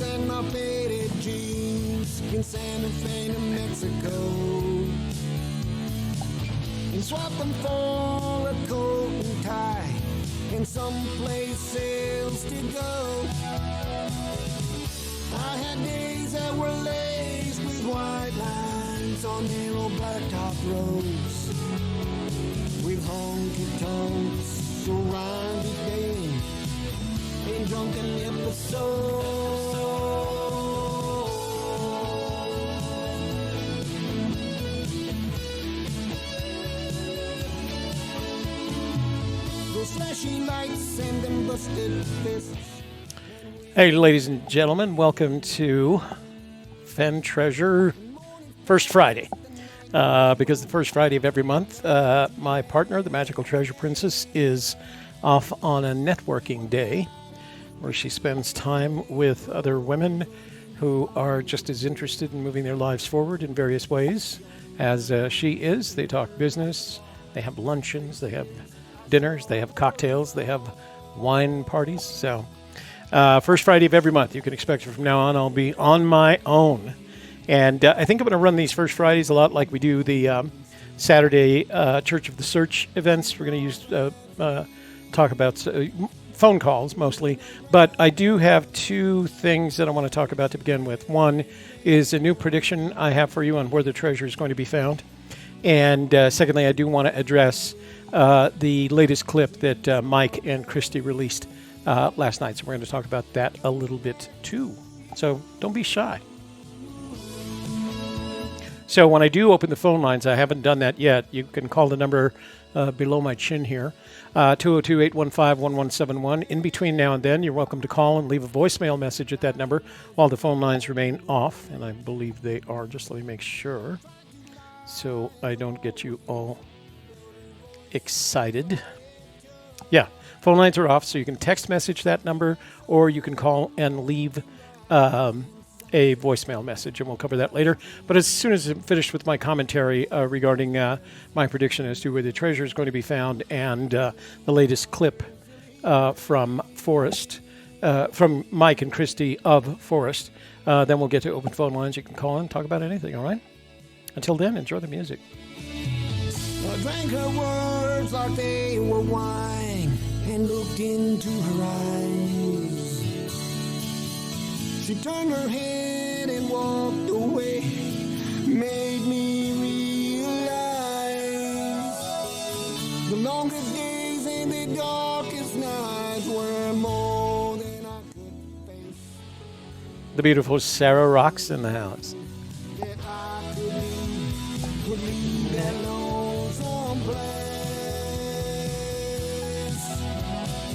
face and my faded jeans in Santa Fe, New Mexico, and swap them for a coat and tie and someplace else to go. I had days that were laced with white lines on narrow blacktop roads, with honky-tonks around the day and drunken episodes. Those flashing lights and them busted fists. Hey, ladies and gentlemen, welcome to Fenn Treasure First Friday. Because the first Friday of every month, my partner, the Magical Treasure Princess, is off on a networking day where she spends time with other women who are just as interested in moving their lives forward in various ways as she is. They talk business, they have luncheons, they have dinners, they have cocktails, they have wine parties. So first Friday of every month, you can expect it from now on. I'll be on my own. And I think I'm going to run these first Fridays a lot like we do the Saturday Church of the Search events. We're going to use talk about phone calls mostly. But I do have two things that I want to talk about to begin with. One is a new prediction I have for you on where the treasure is going to be found. And secondly, I do want to address the latest clip that Mike and Christy released last night. So we're going to talk about that a little bit too. So don't be shy. So when I do open the phone lines, I haven't done that yet. You can call the number below my chin here, 202-815-1171. In between now and then, you're welcome to call and leave a voicemail message at that number while the phone lines remain off. And I believe they are. Just let me make sure so I don't get you all excited. Yeah, phone lines are off, so you can text message that number or you can call and leave a voicemail message, and we'll cover that later. But as soon as I'm finished with my commentary regarding my prediction as to where the treasure is going to be found and the latest clip from Mike and Christy of Forrest, then we'll get to open phone lines. You can call and talk about anything, all right? Until then, enjoy the music. I drank her words like they were wine and looked into her eyes. She turned her head and walked away, made me realize the longest days and the darkest nights were more than I could face. The beautiful Sarah Rocks in the house. That I could leave that lonesome place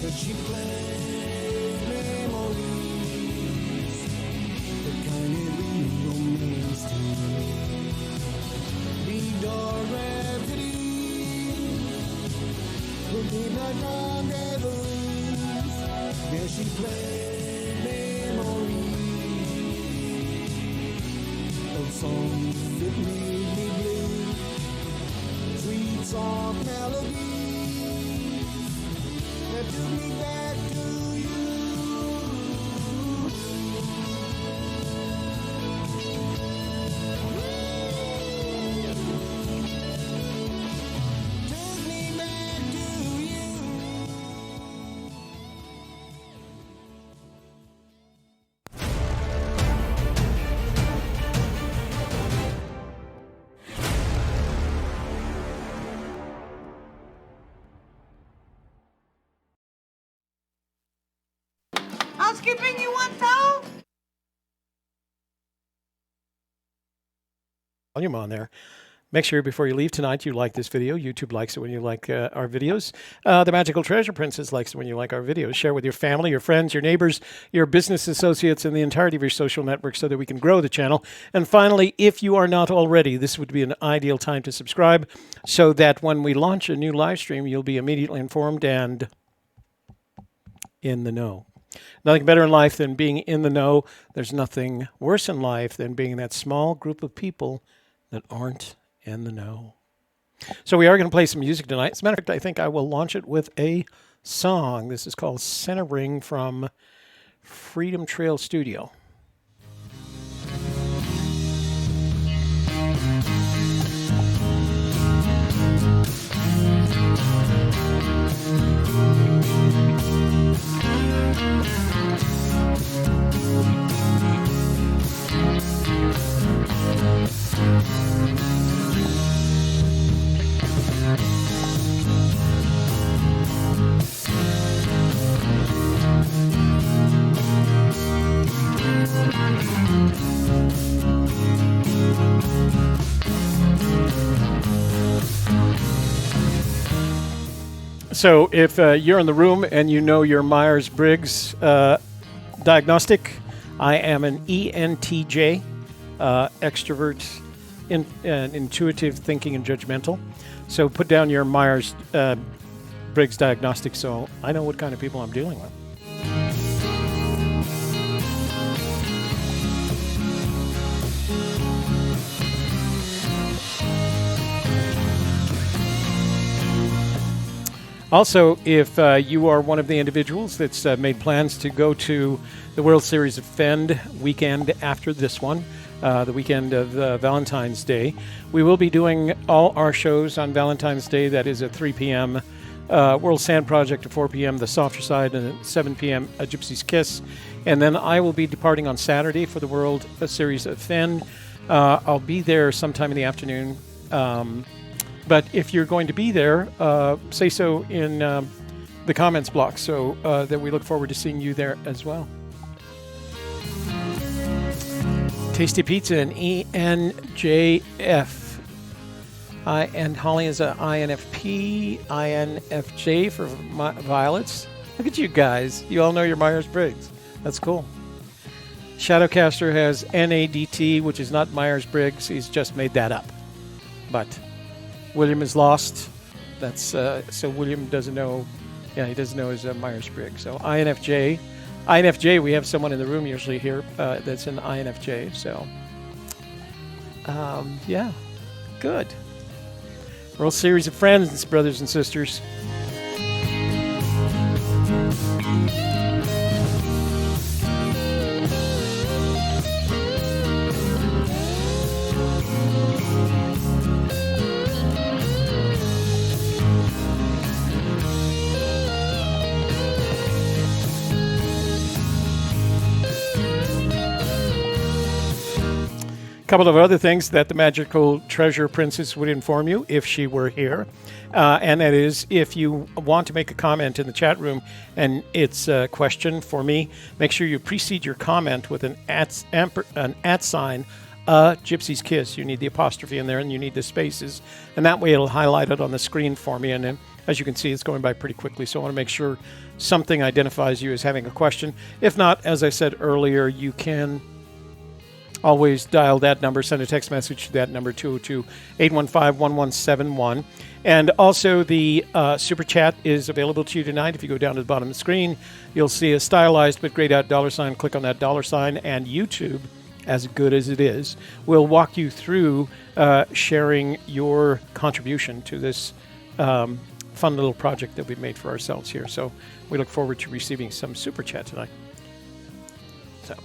that she played memories. Be dark rhapsodies, looking like rendezvous. Yeah, she played memories of songs that made me blue, sweet soft melodies that took me back to you. Housekeeping, you want towel? Volume on there. Make sure before you leave tonight you like this video. YouTube likes it when you like our videos. The Magical Treasure Princess likes it when you like our videos. Share with your family, your friends, your neighbors, your business associates, and the entirety of your social network so that we can grow the channel. And finally, if you are not already, this would be an ideal time to subscribe so that when we launch a new live stream, you'll be immediately informed and in the know. Nothing better in life than being in the know. There's nothing worse in life than being in that small group of people that aren't in the know. So we are going to play some music tonight. As a matter of fact, I think I will launch it with a song. This is called Center Ring from Freedom Trail Studio. So if you're in the room and you know your Myers-Briggs diagnostic, I am an ENTJ, extrovert, intuitive thinking and judgmental. So put down your Myers-Briggs diagnostic so I know what kind of people I'm dealing with. Also, if you are one of the individuals that's made plans to go to the World Series of Fend weekend after this one, the weekend of Valentine's Day, we will be doing all our shows on Valentine's Day. That is at 3 p.m. World Sand Project at 4 p.m. The Softer Side, and at 7 p.m. Gypsy's Kiss. And then I will be departing on Saturday for the World Series of Fend. I'll be there sometime in the afternoon. But if you're going to be there, say so in the comments block so that we look forward to seeing you there as well. Tasty Pizza and ENJF. And Holly is a INFP, INFJ for Violets. Look at you guys. You all know your Myers-Briggs. That's cool. Shadowcaster has NADT, which is not Myers-Briggs. He's just made that up. But William is lost. That's so William doesn't know. Yeah, he doesn't know his Myers-Briggs. So INFJ. We have someone in the room usually here that's an INFJ. So yeah, good. World Series of Friends, brothers and sisters. A couple of other things that the Magical Treasure Princess would inform you if she were here. And that is, if you want to make a comment in the chat room and it's a question for me, make sure you precede your comment with an @ sign, Gypsy's Kiss. You need the apostrophe in there and you need the spaces. And that way it'll highlight it on the screen for me. And then, as you can see, it's going by pretty quickly. So I want to make sure something identifies you as having a question. If not, as I said earlier, you can always dial that number, send a text message to that number, 202-815-1171. And also the Super Chat is available to you tonight. If you go down to the bottom of the screen, you'll see a stylized but grayed out $sign. Click on that $sign, and YouTube, as good as it is, will walk you through sharing your contribution to this fun little project that we've made for ourselves here. So we look forward to receiving some Super Chat tonight. So...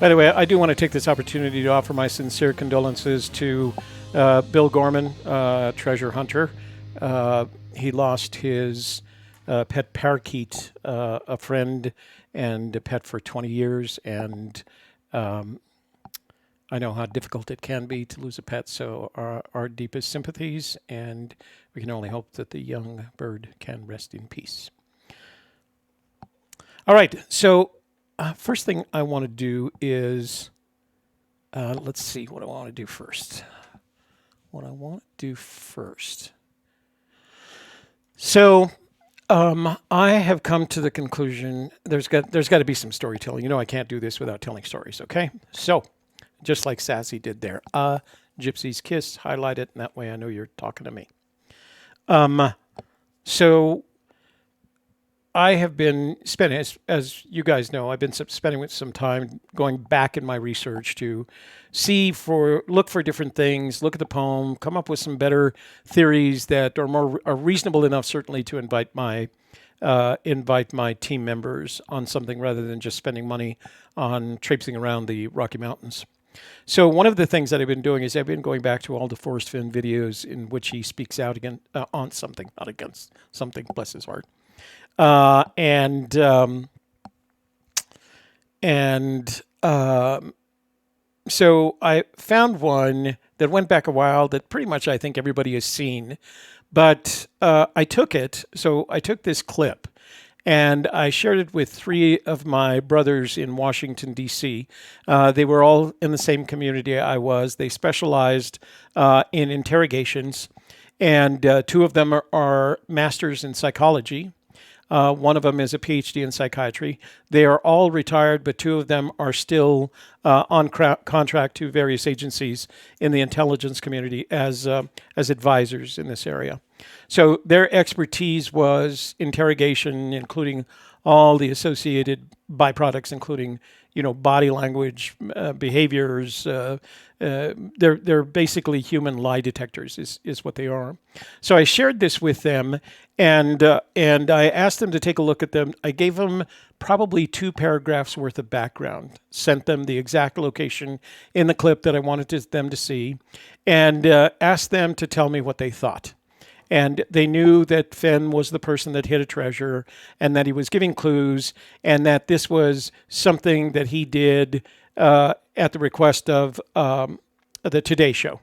By the way, I do want to take this opportunity to offer my sincere condolences to Bill Gorman, treasure hunter. He lost his pet parakeet, a friend and a pet for 20 years, and I know how difficult it can be to lose a pet, so our deepest sympathies, and we can only hope that the young bird can rest in peace. All right, so... first thing I want to do is, let's see what I want to do first. So, I have come to the conclusion there's got to be some storytelling. You know, I can't do this without telling stories. Okay, so just like Sassy did there, Gypsy's Kiss, highlight it, and that way I know you're talking to me. So. I have been spending, as you guys know, I've been spending some time going back in my research to look for different things, look at the poem, come up with some better theories that are reasonable enough, certainly, to invite my team members on something rather than just spending money on traipsing around the Rocky Mountains. So one of the things that I've been doing is I've been going back to all the Forrest Fenn videos in which he speaks out on something, not against something, bless his heart. so I found one that went back a while that pretty much I think everybody has seen. But I took it. So I took this clip and I shared it with 3 of my brothers in Washington, D.C. They were all in the same community I was. They specialized in interrogations. And 2 of them are masters in psychology. One of them is a PhD in psychiatry. They are all retired, but 2 of them are still on contract to various agencies in the intelligence community as advisors in this area. So their expertise was interrogation, including all the associated byproducts, including body language, behaviors. They're basically human lie detectors, is what they are. So I shared this with them, and I asked them to take a look at them. I gave them probably 2 paragraphs worth of background, sent them the exact location in the clip that I wanted them to see, and asked them to tell me what they thought. And they knew that Fenn was the person that hid a treasure and that he was giving clues and that this was something that he did at the request of the Today Show.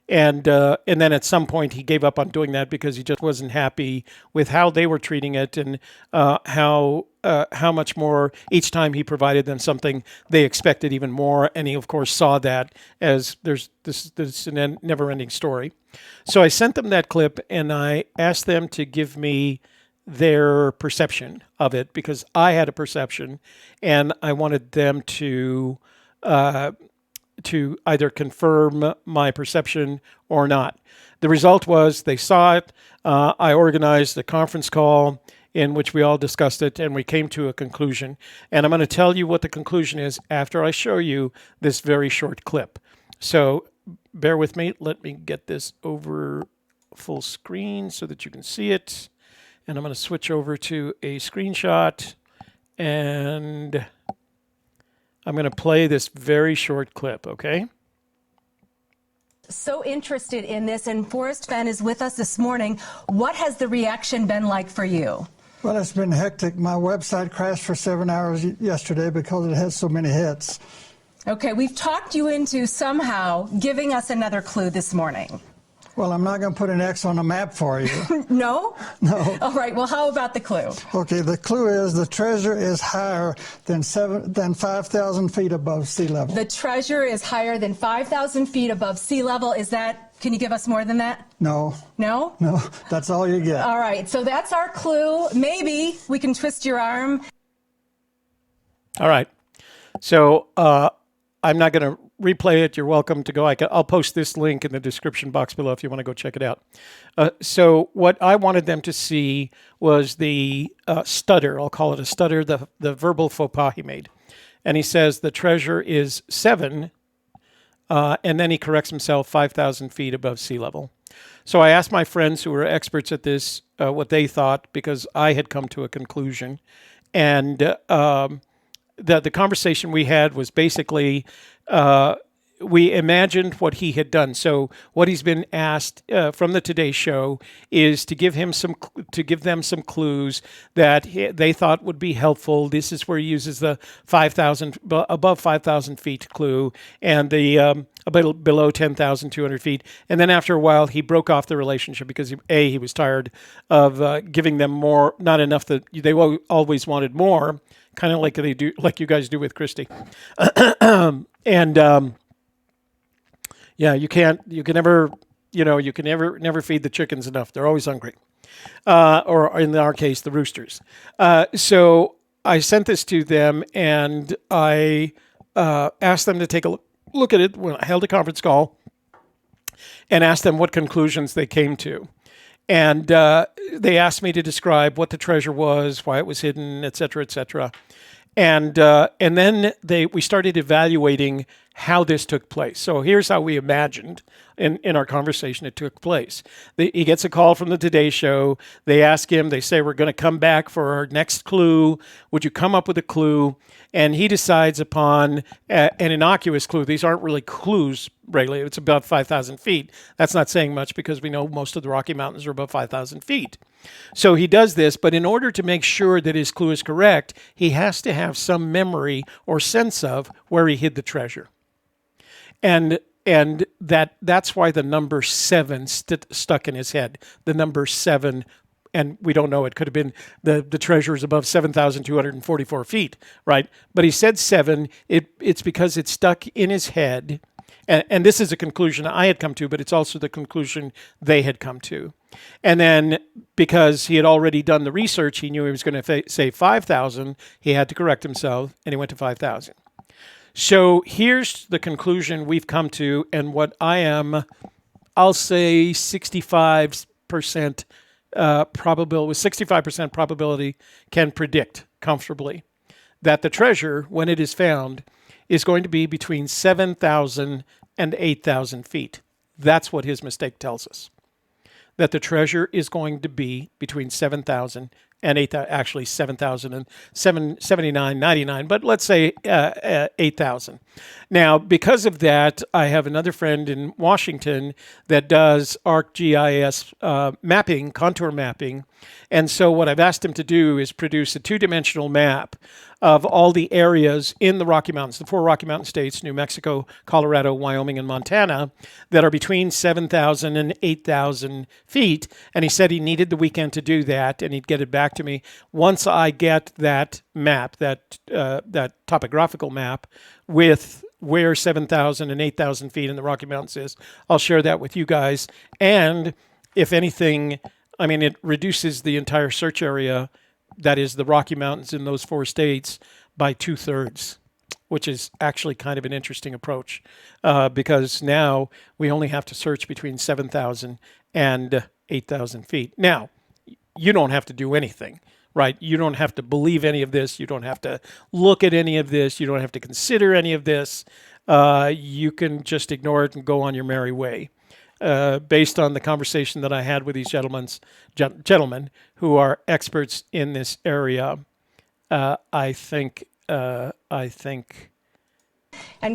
And then at some point he gave up on doing that because he just wasn't happy with how they were treating it and how much more each time he provided them something they expected even more. And he of course saw that as there's this never-ending story. So I sent them that clip and I asked them to give me their perception of it because I had a perception and I wanted them to either confirm my perception or not. The result was they saw it. I organized a conference call in which we all discussed it and we came to a conclusion. And I'm going to tell you what the conclusion is after I show you this very short clip. So bear with me. Let me get this over full screen so that you can see it. And I'm going to switch over to a screenshot and I'm going to play this very short clip, okay? So interested in this, and Forrest Fenn is with us this morning. What has the reaction been like for you? Well, it's been hectic. My website crashed for 7 hours yesterday because it has so many hits. Okay, we've talked you into somehow giving us another clue this morning. Well, I'm not going to put an X on a map for you. No? No. All right, well, how about the clue? Okay, the clue is the treasure is higher than 5,000 feet above sea level. The treasure is higher than 5,000 feet above sea level. Is that, can you give us more than that? No. No? No, that's all you get. All right, so that's our clue. Maybe we can twist your arm. All right. So I'm not going to replay it. You're welcome to go. I'll post this link in the description box below if you want to go check it out. So what I wanted them to see was the stutter. I'll call it a stutter, the verbal faux pas he made. And he says the treasure is 7, and then he corrects himself 5,000 feet above sea level. So I asked my friends who were experts at this what they thought because I had come to a conclusion. And the conversation we had was basically we imagined what he had done. So what he's been asked from the Today Show is to give them some clues that they thought would be helpful. This is where he uses the 5,000 above 5,000 feet clue and the below 10,200 feet. And then after a while, he broke off the relationship because he was tired of giving them more, not enough that they always wanted more. Kind of like they do, like you guys do with Christy, and yeah, you can never feed the chickens enough. They're always hungry, or in our case, the roosters. So I sent this to them, and I asked them to take a look at it. When I held a conference call, and asked them what conclusions they came to. And they asked me to describe what the treasure was, why it was hidden, et cetera, et cetera. And then we started evaluating how this took place. So here's how we imagined in our conversation it took place. He gets a call from the Today Show. They ask him, they say, we're going to come back for our next clue. Would you come up with a clue? And he decides upon an innocuous clue. These aren't really clues, really. It's about 5,000 feet. That's not saying much because we know most of the Rocky Mountains are above 5,000 feet. So he does this, but in order to make sure that his clue is correct, he has to have some memory or sense of where he hid the treasure. and that's why the number 7 stuck in his head. The number 7, and we don't know. It could have been the treasure is above 7,244 feet, right? But he said 7. It's because it stuck in his head, and this is a conclusion I had come to, but it's also the conclusion they had come to. And then because he had already done the research, he knew he was going to say 5,000. He had to correct himself, and he went to 5,000. So here's the conclusion we've come to, and what I'll say 65% probability, with 65% probability, can predict comfortably that the treasure, when it is found, is going to be between 7,000 and 8,000 feet. That's what his mistake tells us. That the treasure is going to be between 7,000 and 8,000, actually 7,000 and 79.99, but let's say 8,000. Now, because of that, I have another friend in Washington that does ArcGIS mapping, contour mapping, and so what I've asked him to do is produce a 2-dimensional map of all the areas in the Rocky Mountains, the 4 Rocky Mountain states, New Mexico, Colorado, Wyoming, and Montana, that are between 7,000 and 8,000 feet. And he said he needed the weekend to do that, and he'd get it back to me. Once I get that map, that topographical map, with where 7,000 and 8,000 feet in the Rocky Mountains is, I'll share that with you guys. And if anything, I mean, it reduces the entire search area, that is the Rocky Mountains in those 4 states, by 2/3, which is actually kind of an interesting approach because now we only have to search between 7,000 and 8,000 feet. Now, you don't have to do anything, right? You don't have to believe any of this. You don't have to look at any of this. You don't have to consider any of this. You can just ignore it and go on your merry way. Based on the conversation that I had with these gentlemen who are experts in this area, I think. And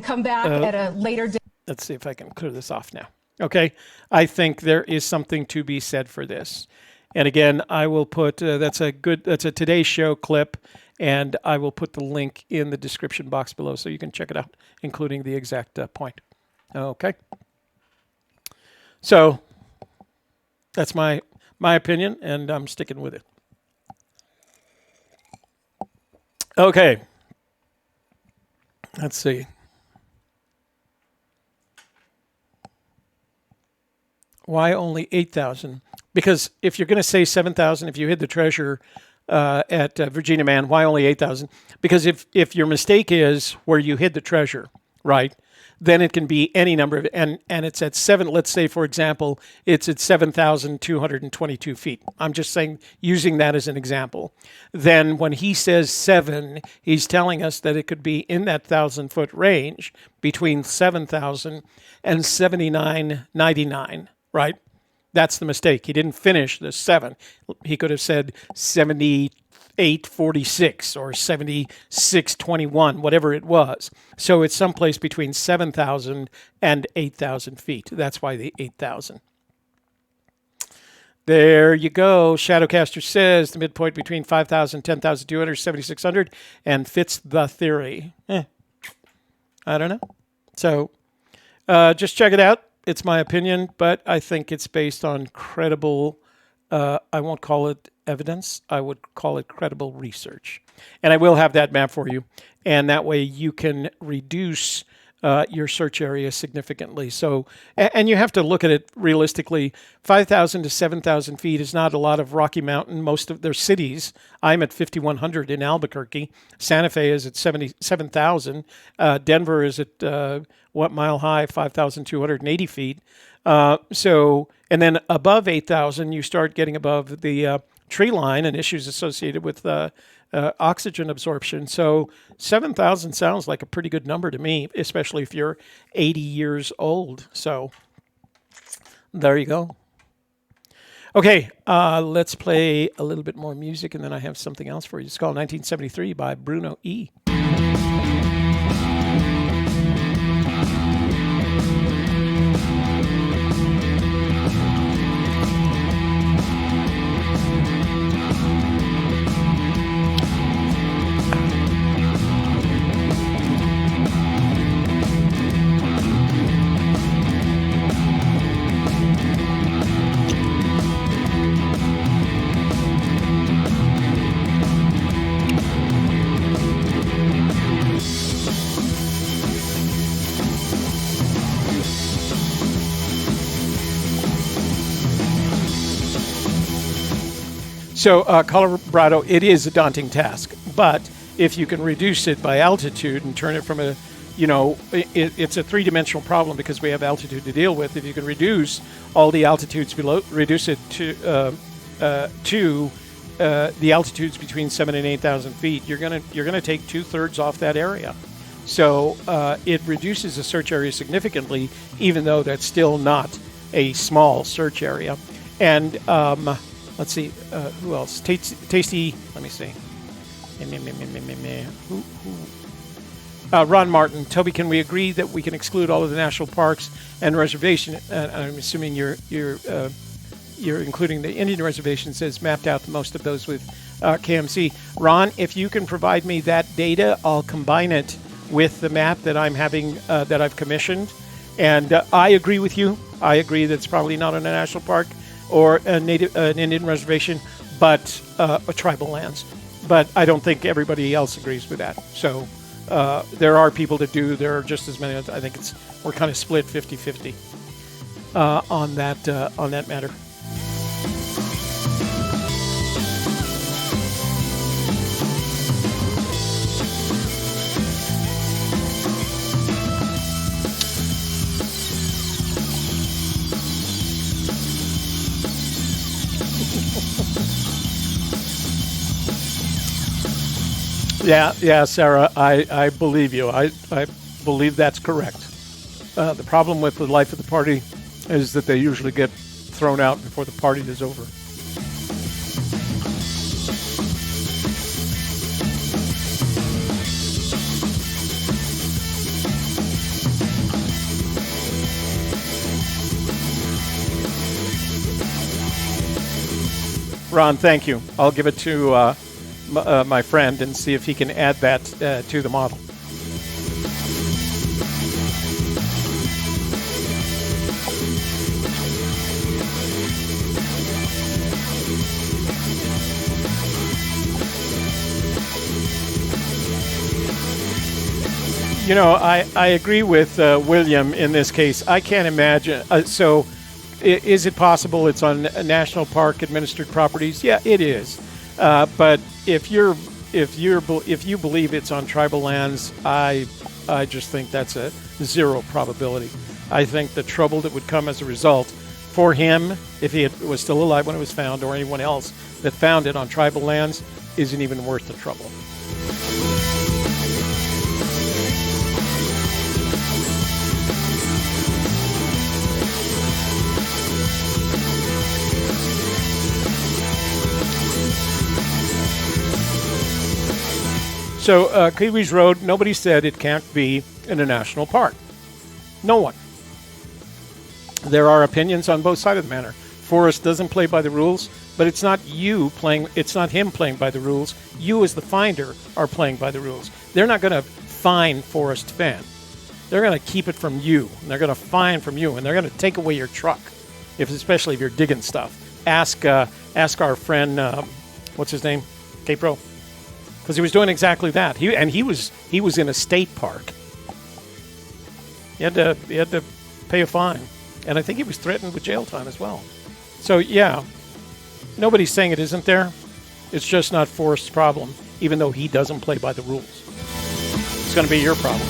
come back at a later date. Let's see if I can clear this off now. Okay, I think there is something to be said for this. And again, I will put that's a Today Show clip, and I will put the link in the description box below so you can check it out, including the exact point. Okay. So that's my opinion, and I'm sticking with it. Okay. Let's see. Why only 8,000? Because if you're going to say 7,000, if you hid the treasure at Virginia Man, why only 8,000? Because if your mistake is where you hid the treasure, right, then it can be any number of, and it's at 7, let's say, for example, it's at 7,222 feet. I'm just saying, using that as an example. Then when he says 7, he's telling us that it could be in that 1,000-foot range between 7,000 and 79.99, right? That's the mistake. He didn't finish the 7. He could have said 78.46 or 76.21, whatever it was. So it's someplace between 7,000 and 8,000 feet. That's why the 8,000. There you go. Shadowcaster says the midpoint between 5,000, 10,200, 7,600 and fits the theory. I don't know. So just check it out. It's my opinion, but I think it's based on credible, I won't call it evidence, I would call it credible research. And I will have that map for you. And that way you can reduce your search area significantly. So, and you have to look at it realistically. 5,000 to 7,000 feet is not a lot of Rocky Mountain. Most of their cities, I'm at 5,100 in Albuquerque. Santa Fe is at 77,000. Denver is at, Mile High, 5,280 feet. So, and then above 8,000, you start getting above the tree line and issues associated with oxygen absorption. So 7,000 sounds like a pretty good number to me, especially if you're 80 years old. So there you go. Okay, let's play a little bit more music, and then I have something else for you. It's called 1973 by Bruno E. So Colorado, it is a daunting task, but if you can reduce it by altitude and turn it from a, it's a three-dimensional problem because we have altitude to deal with. If you can reduce all the altitudes below, reduce it to the altitudes between 7,000 and 8,000 feet, you're gonna take 2/3 off that area. So it reduces the search area significantly, even though that's still not a small search area. And let's see, who else? Tasty. Let me see. Ron Martin, Toby, can we agree that we can exclude all of the national parks and reservation? I'm assuming you're including the Indian reservations as mapped out most of those with KMC. Ron, if you can provide me that data, I'll combine it with the map that I'm having that I've commissioned. And I agree with you. I agree that it's probably not in a national park or an Indian reservation, but tribal lands. But I don't think everybody else agrees with that. So there are people that do. There are just as many. I think we're kind of split 50-50 on that matter. Yeah, Sarah, I believe you. I believe that's correct. The problem with the life of the party is that they usually get thrown out before the party is over. Ron, thank you. I'll give it to my friend and see if he can add that to the model. I agree with William in this case. I can't imagine. Is it possible it's on national park administered properties? Yeah, it is. But if you believe it's on tribal lands, I just think that's a zero probability. I think the trouble that would come as a result for him, if he was still alive when it was found, or anyone else that found it on tribal lands, isn't even worth the trouble. So, Kiwis Road, nobody said it can't be in a national park. No one. There are opinions on both sides of the matter. Forrest doesn't play by the rules, but it's not him playing by the rules. You as the finder are playing by the rules. They're not going to fine Forrest Fenn. They're going to keep it from you, and they're going to fine from you, and they're going to take away your truck, especially if you're digging stuff. Ask our friend, what's his name? K-Pro. Because he was doing exactly that. He was in a state park. He had to pay a fine, and I think he was threatened with jail time as well. So yeah, nobody's saying it isn't there. It's just not Forrest's problem, even though he doesn't play by the rules. It's going to be your problem.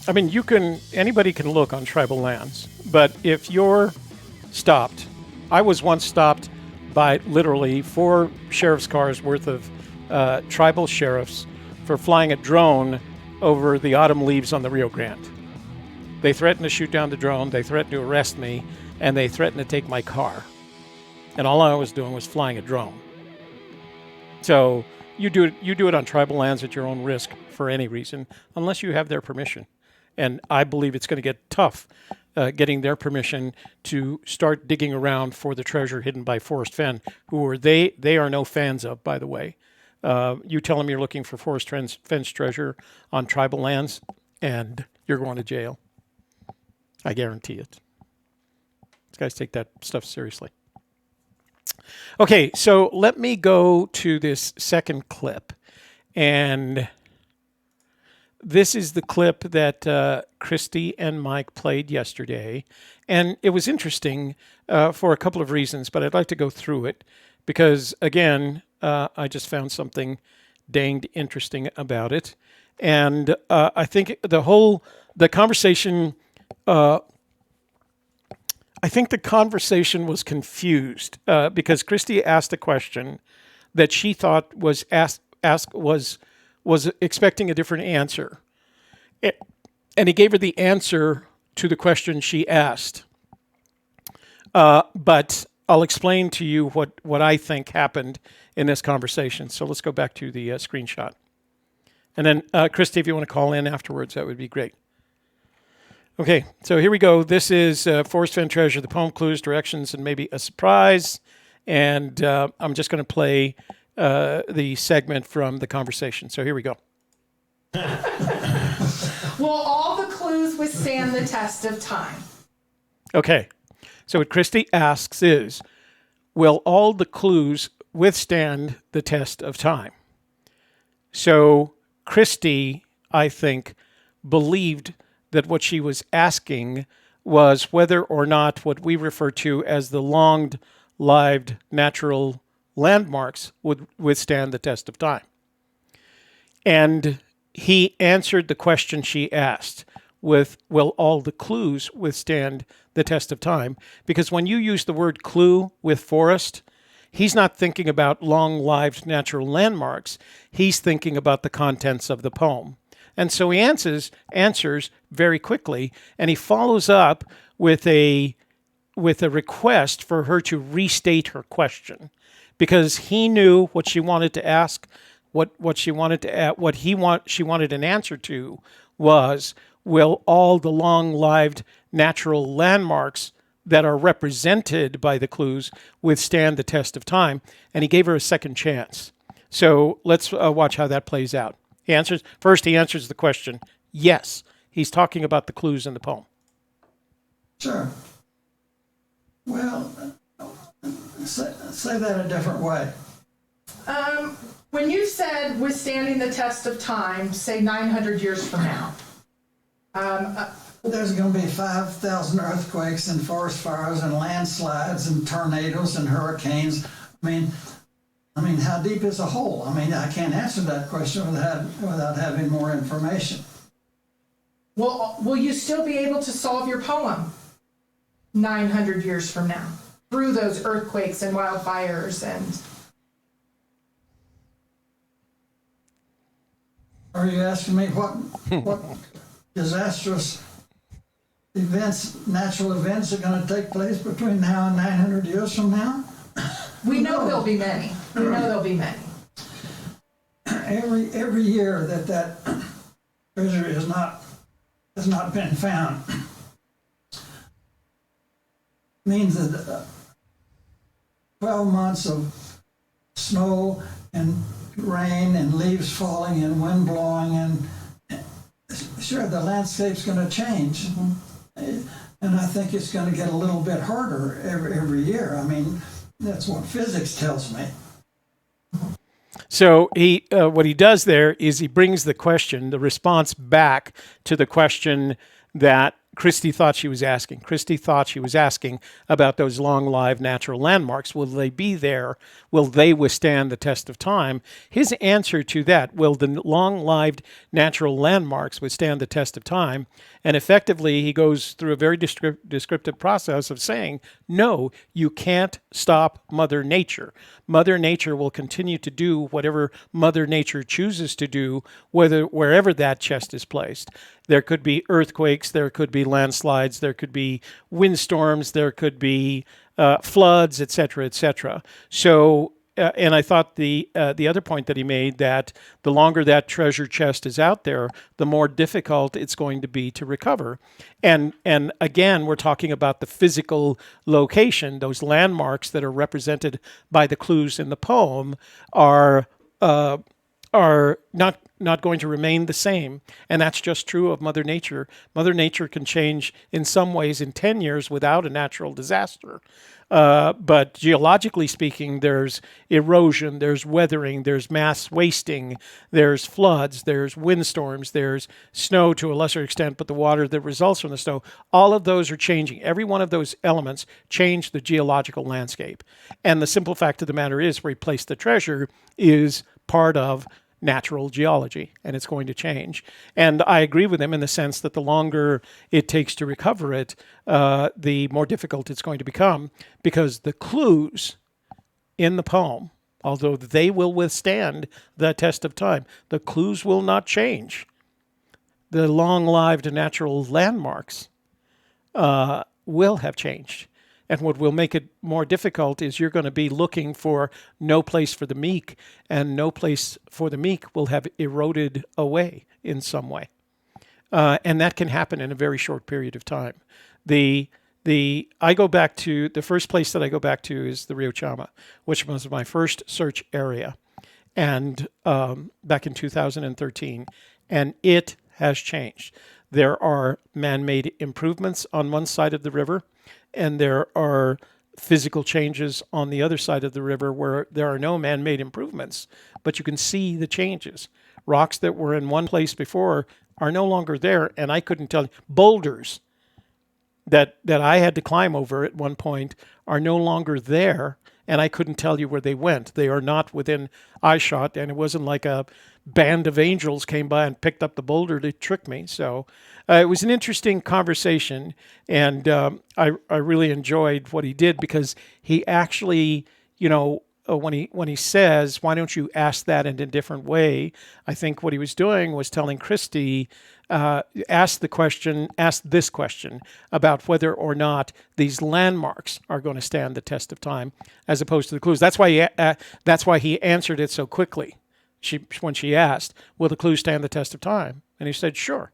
I mean, anybody can look on tribal lands, but if you're stopped, I was once stopped by literally 4 sheriff's cars worth of tribal sheriffs for flying a drone over the autumn leaves on the Rio Grande. They threatened to shoot down the drone, they threatened to arrest me, and they threatened to take my car. And all I was doing was flying a drone. So you do it on tribal lands at your own risk for any reason, unless you have their permission. And I believe it's going to get tough getting their permission to start digging around for the treasure hidden by Forrest Fenn, they are no fans of, by the way. You tell them you're looking for Forrest Fenn's treasure on tribal lands, and you're going to jail. I guarantee it. These guys take that stuff seriously. Okay, so let me go to this second clip. And this is the clip that Christy and Mike played yesterday. And it was interesting for a couple of reasons, but I'd like to go through it because, again, I just found something danged interesting about it. And I think the conversation... I think the conversation was confused because Christy asked a question that she thought was was expecting a different answer, and he gave her the answer to the question she asked. But I'll explain to you what I think happened in this conversation. So let's go back to the screenshot, and then Christy, if you want to call in afterwards, that would be great. Okay, so here we go. This is Forrest Fenn Treasure, the poem, clues, directions, and maybe a surprise. And I'm just going to play the segment from the conversation. So here we go. Will all the clues withstand the test of time? Okay, so what Christy asks is, will all the clues withstand the test of time? So Christy, I think, believed that what she was asking was whether or not what we refer to as the long-lived natural landmarks would withstand the test of time. And he answered the question she asked with, will all the clues withstand the test of time? Because when you use the word clue with Forrest, he's not thinking about long-lived natural landmarks. He's thinking about the contents of the poem. And so he answers very quickly, and he follows up with a request for her to restate her question, because he knew what she wanted to ask, she wanted an answer to was, will all the long-lived natural landmarks that are represented by the clues withstand the test of time? And he gave her a second chance. So let's watch how that plays out. He answers the question, yes, he's talking about the clues in the poem. Sure. Well, say that a different way. When you said withstanding the test of time, say 900 years from now. There's going to be 5,000 earthquakes and forest fires and landslides and tornadoes and hurricanes. I mean, how deep is a hole? I mean, I can't answer that question without having more information. Well, will you still be able to solve your poem 900 years from now through those earthquakes and wildfires and... Are you asking me what disastrous events, natural events are going to take place between now and 900 years from now? We know there'll be many. We know there'll be many. Every year that treasure has not been found means that 12 months of snow and rain and leaves falling and wind blowing, and sure, the landscape's going to change. Mm-hmm. And I think it's going to get a little bit harder every year. I mean, that's what physics tells me. So what he does there is he brings the response back to the question that Christy thought she was asking. Christy thought she was asking about those long-lived natural landmarks. Will they be there? Will they withstand the test of time? His answer to that, will the long-lived natural landmarks withstand the test of time? And effectively, he goes through a very descriptive process of saying, no, you can't stop Mother Nature. Mother Nature will continue to do whatever Mother Nature chooses to do, wherever that chest is placed. There could be earthquakes, there could be landslides, there could be windstorms, there could be floods, etc., etc. So, and I thought the other point that he made, that the longer that treasure chest is out there, the more difficult it's going to be to recover. And again, we're talking about the physical location. Those landmarks that are represented by the clues in the poem are not going to remain the same. And that's just true of Mother Nature. Mother Nature can change in some ways in 10 years without a natural disaster. But geologically speaking, there's erosion, there's weathering, there's mass wasting, there's floods, there's windstorms, there's snow to a lesser extent, but the water that results from the snow, all of those are changing. Every one of those elements change the geological landscape. And the simple fact of the matter is, where he placed the treasure is part of natural geology, and it's going to change. And I agree with him in the sense that the longer it takes to recover it, the more difficult it's going to become, because the clues in the poem, although they will withstand the test of time, the clues will not change. The long-lived natural landmarks will have changed. And what will make it more difficult is you're going to be looking for no place for the meek, and no place for the meek will have eroded away in some way. And that can happen in a very short period of time. I go back to, the first place that I go back to is the Rio Rancho, which was my first search area, and back in 2013, and it has changed. There are man-made improvements on one side of the river, and there are physical changes on the other side of the river where there are no man-made improvements, but you can see the changes. Rocks that were in one place before are no longer there, and I couldn't tell you. Boulders that I had to climb over at one point are no longer there, and I couldn't tell you where they went. They are not within eyeshot, and it wasn't like a band of angels came by and picked up the boulder to trick me. So it was an interesting conversation, and I really enjoyed what he did, because he actually, when he says, why don't you ask that in a different way, I think what he was doing was telling Christy, ask this question about whether or not these landmarks are going to stand the test of time, as opposed to the clues. That's why he answered it so quickly. When she asked, will the clues stand the test of time? And he said, sure,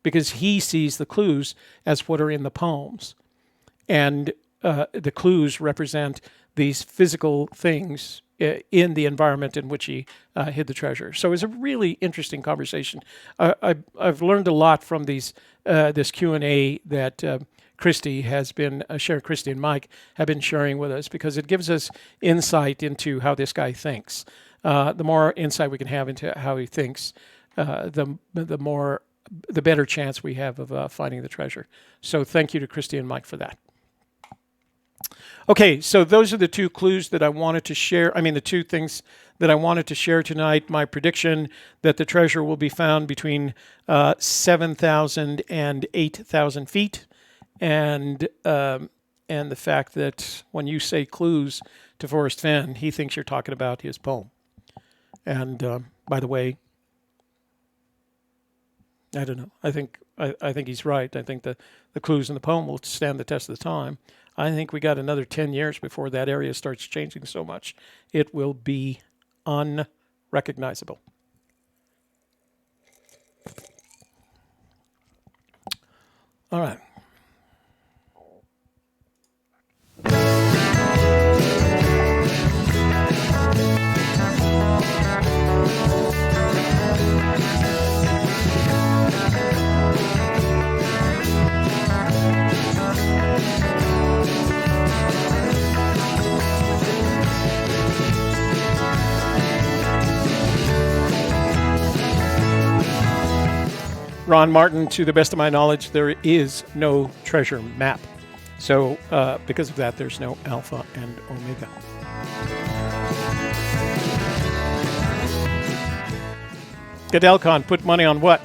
because he sees the clues as what are in the poems. And the clues represent these physical things in the environment in which he hid the treasure. So it was a really interesting conversation. I've learned a lot from this Q&A that Christy has been Christy and Mike have been sharing with us, because it gives us insight into how this guy thinks. The more insight we can have into how he thinks, the better chance we have of finding the treasure. So thank you to Christy and Mike for that. Okay, so those are the two clues that I wanted to share. The two things that I wanted to share tonight. My prediction that the treasure will be found between 7,000 and 8,000 feet, and the fact that when you say clues to Forrest Fenn, he thinks you're talking about his poem. And by the way, I don't know. I think he's right. I think the clues in the poem will stand the test of the time. I think we got another 10 years before that area starts changing so much. It will be unrecognizable. All right. Ron Martin, to the best of my knowledge, there is no treasure map. So because of that, there's no Alpha and Omega. Gadelcon, put money on what?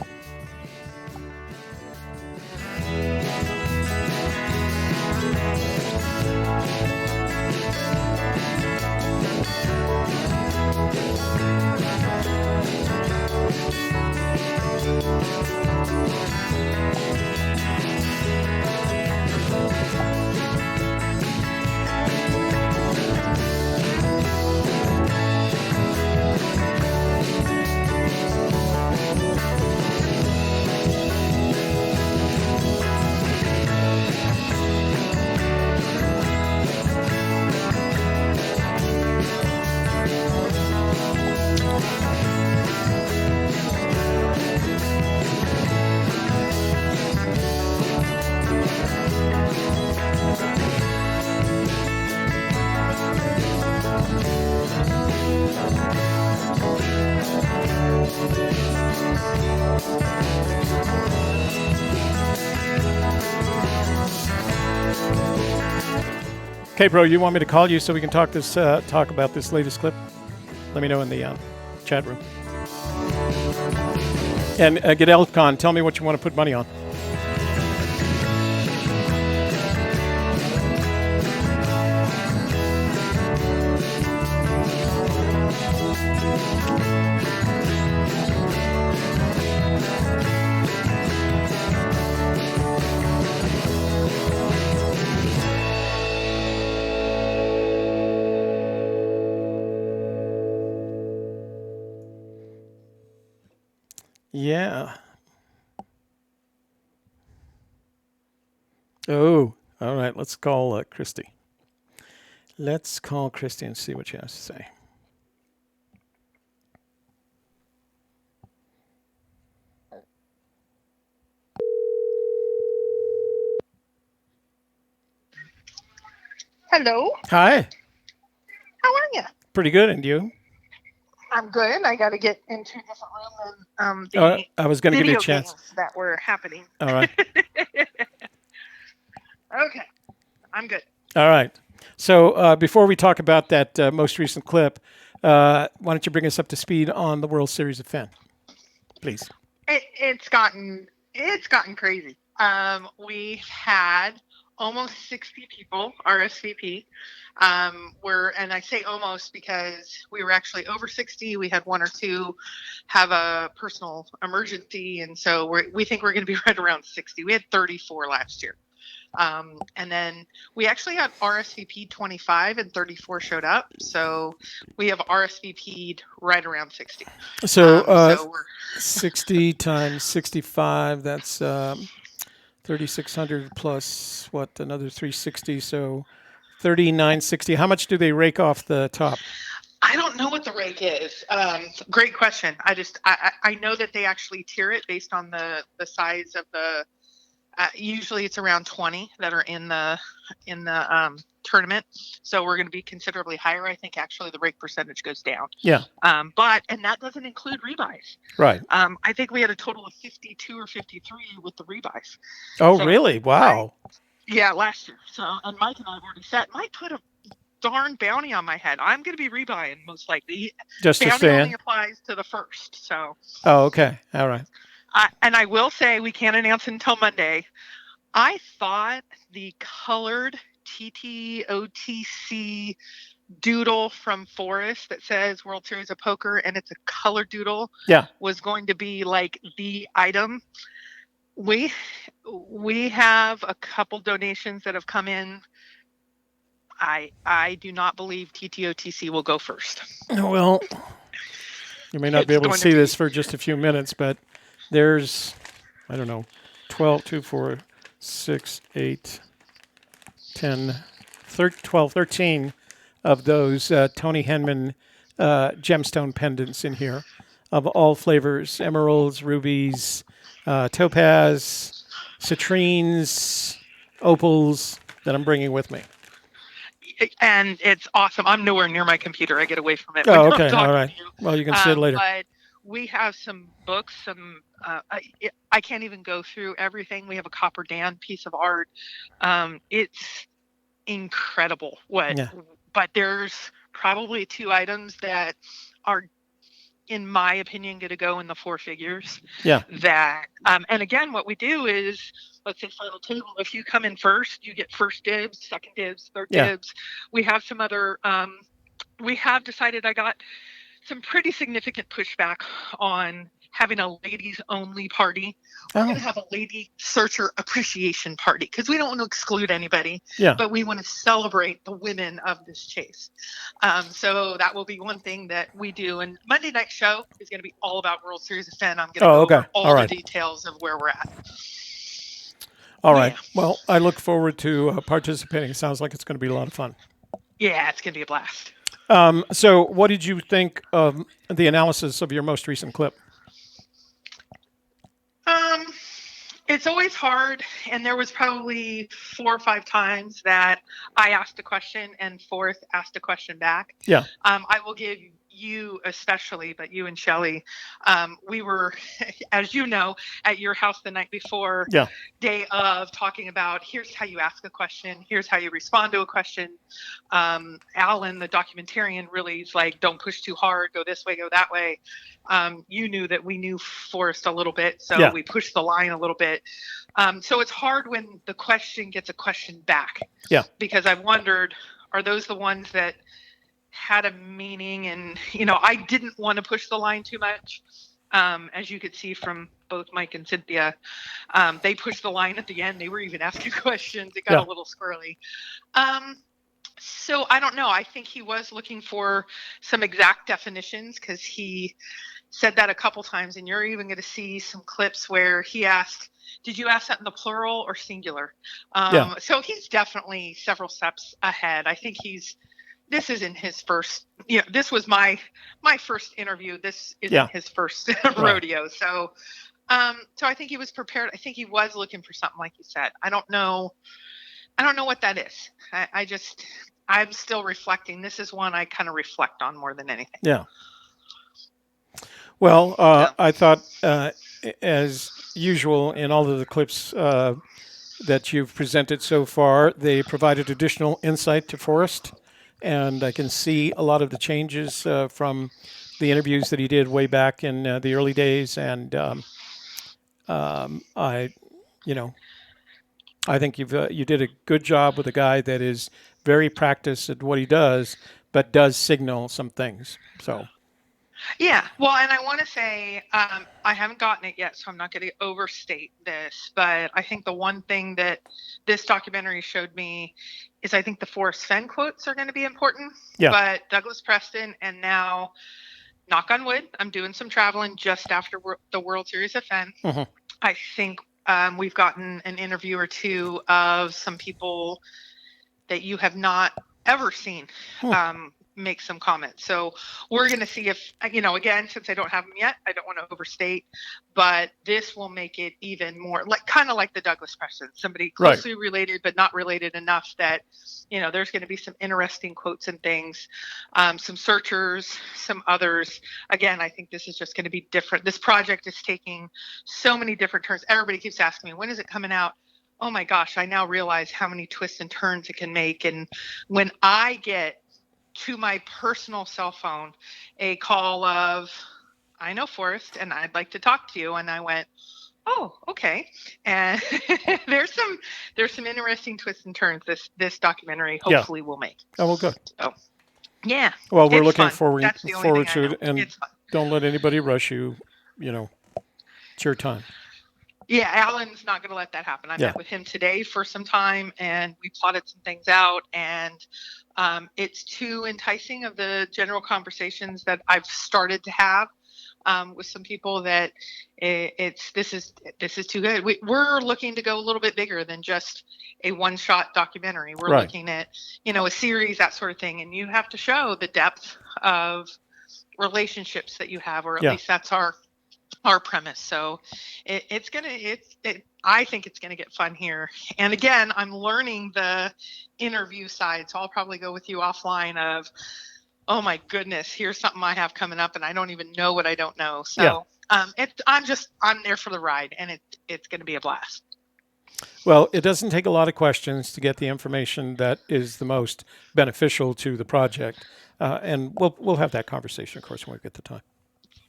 Okay, bro, you want me to call you so we can talk about this latest clip? Let me know in the chat room. And Gadelcon, tell me what you want to put money on. Yeah. Oh, all right. Let's call Christy. Let's call Christy and see what she has to say. Hello. Hi. How are you? Pretty good, and you? I'm good. I got to get into a different room and the I was going to give you a video chance. games that were happening. All right. Okay. I'm good. All right. So before we talk about that most recent clip, why don't you bring us up to speed on the World Series of Fenn, please? It's gotten crazy. We had almost 60 people RSVP. And I say almost because we were actually over 60. We had one or two have a personal emergency, and so we think we're going to be right around 60. We had 34 last year. And then we actually had RSVP 25 and 34 showed up. So we have RSVP'd right around 60. So, so we're 60 times 65, that's 3,600 plus, what, another 360. So 3,960. How much do they rake off the top? I don't know what the rake is. Great question. I know that they actually tier it based on the size of the. Usually it's around 20 that are in the tournament, so we're going to be considerably higher. I think actually the rake percentage goes down. Yeah. And that doesn't include rebuys. Right. I think we had a total of 52 or 53 with the rebuys. Oh, so, really? Wow. Yeah, last year. So, and Mike and I have already said, Mike put a darn bounty on my head. I'm going to be rebuying most likely. Just to bounty stay only in? applies to the first. So. Oh, okay. All right. And I will say we can't announce it until Monday. I thought the colored TTOTC doodle from Forrest that says World Series of Poker and it's a colored doodle was going to be like the item. We have a couple donations that have come in. I do not believe TTOTC will go first. Well, you may not be able to see this for just a few minutes, but there's, I don't know, 12, 2, 4, 6, 8, 10, 12, 13 of those Tony Henman gemstone pendants in here of all flavors, emeralds, rubies, topaz, citrines, opals that I'm bringing with me. And it's awesome. I'm nowhere near my computer. I get away from it. Oh, okay. All right. Well, you can see it later. But we have some books, I can't even go through everything. We have a Copper Dan piece of art. It's incredible Yeah. but there's probably 2 items that are, in my opinion, going to go in the 4 figures. Yeah. That and again, what we do is, let's say final table, if you come in first, you get first dibs, second dibs, third Yeah. dibs. We have some other we have decided, I got some pretty significant pushback on having a ladies only party. We're going to have a lady searcher appreciation party because we don't want to exclude anybody, Yeah. but we want to celebrate the women of this chase. So that will be one thing that we do. And Monday night show is going to be all about World Series of Fenn. I'm going to go over all the details of where we're at. All right. Well, I look forward to participating. It sounds like it's going to be a lot of fun. Yeah, it's going to be a blast. So what did you think of the analysis of your most recent clip? It's always hard, and there was probably 4 or 5 times that I asked a question and Forrest asked a question back. Yeah. I will give you especially, but you and Shelley, we were, as you know, at your house the night before, day of, talking about here's how you ask a question, here's how you respond to a question. Alan, the documentarian, really is like, don't push too hard, go this way, go that way. You knew that we knew Forrest a little bit, so we pushed the line a little bit. So it's hard when the question gets a question back. Yeah. Because I've wondered, are those the ones that had a meaning? And, you know, I didn't want to push the line too much. As you could see from both Mike and Cynthia, they pushed the line at the end. They were even asking questions. It got a little squirrely. So I don't know. I think he was looking for some exact definitions because he said that a couple times, and you're even going to see some clips where he asked, did you ask that in the plural or singular? So he's definitely several steps ahead. I think this isn't his first, this was my first interview. This isn't his first rodeo. So I think he was prepared. I think he was looking for something, like you said. I don't know what that is. I'm still reflecting. This is one I kind of reflect on more than anything. Yeah. Well, I thought, as usual, in all of the clips that you've presented so far, they provided additional insight to Forrest. And I can see a lot of the changes from the interviews that he did way back in the early days. And I think you did a good job with a guy that is very practiced at what he does, but does signal some things. So. Yeah, well, and I want to say I haven't gotten it yet, so I'm not going to overstate this, but I think the one thing that this documentary showed me is I think the Forrest Fenn quotes are going to be important. Yeah. But Douglas Preston, and now, knock on wood, I'm doing some traveling just after the World Series of Fenn. Mm-hmm. I think we've gotten an interview or two of some people that you have not ever seen make some comments. So we're going to see if, again, since I don't have them yet, I don't want to overstate, but this will make it even more kind of like the Douglas Preston, somebody closely related, but not related enough that, there's going to be some interesting quotes and things, some searchers, some others. Again, I think this is just going to be different. This project is taking so many different turns. Everybody keeps asking me, when is it coming out? Oh my gosh, I now realize how many twists and turns it can make. And when I get to my personal cell phone a call of, I know Forrest and I'd like to talk to you, and I went, oh, okay. And there's some interesting twists and turns this documentary hopefully will make. Oh, well, good. So, yeah. Well, we're looking forward to it, and it's fun. Don't let anybody rush you. It's your time. Yeah, Alan's not going to let that happen. I met with him today for some time, and we plotted some things out, and it's too enticing of the general conversations that I've started to have with some people that this is too good. We're looking to go a little bit bigger than just a one-shot documentary. We're looking at, a series, that sort of thing, and you have to show the depth of relationships that you have, or at least that's our premise. So I think it's gonna get fun here. And again, I'm learning the interview side, so I'll probably go with you offline of oh my goodness, here's something I have coming up and I don't even know what I don't know. So I'm there for the ride, and it's going to be a blast. Well, it doesn't take a lot of questions to get the information that is the most beneficial to the project. And we'll have that conversation, of course, when we get the time.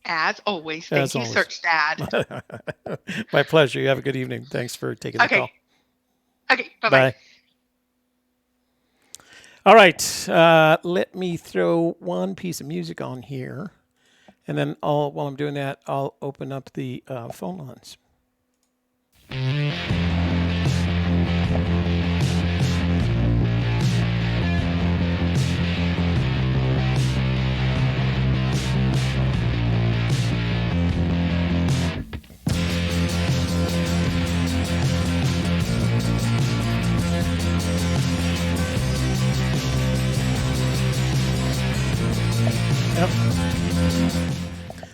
As always, thank you, Search Dad. My pleasure. You have a good evening. Thanks for taking the call. Okay, bye-bye. Bye. All right, let me throw one piece of music on here, and then while I'm doing that, I'll open up the phone lines.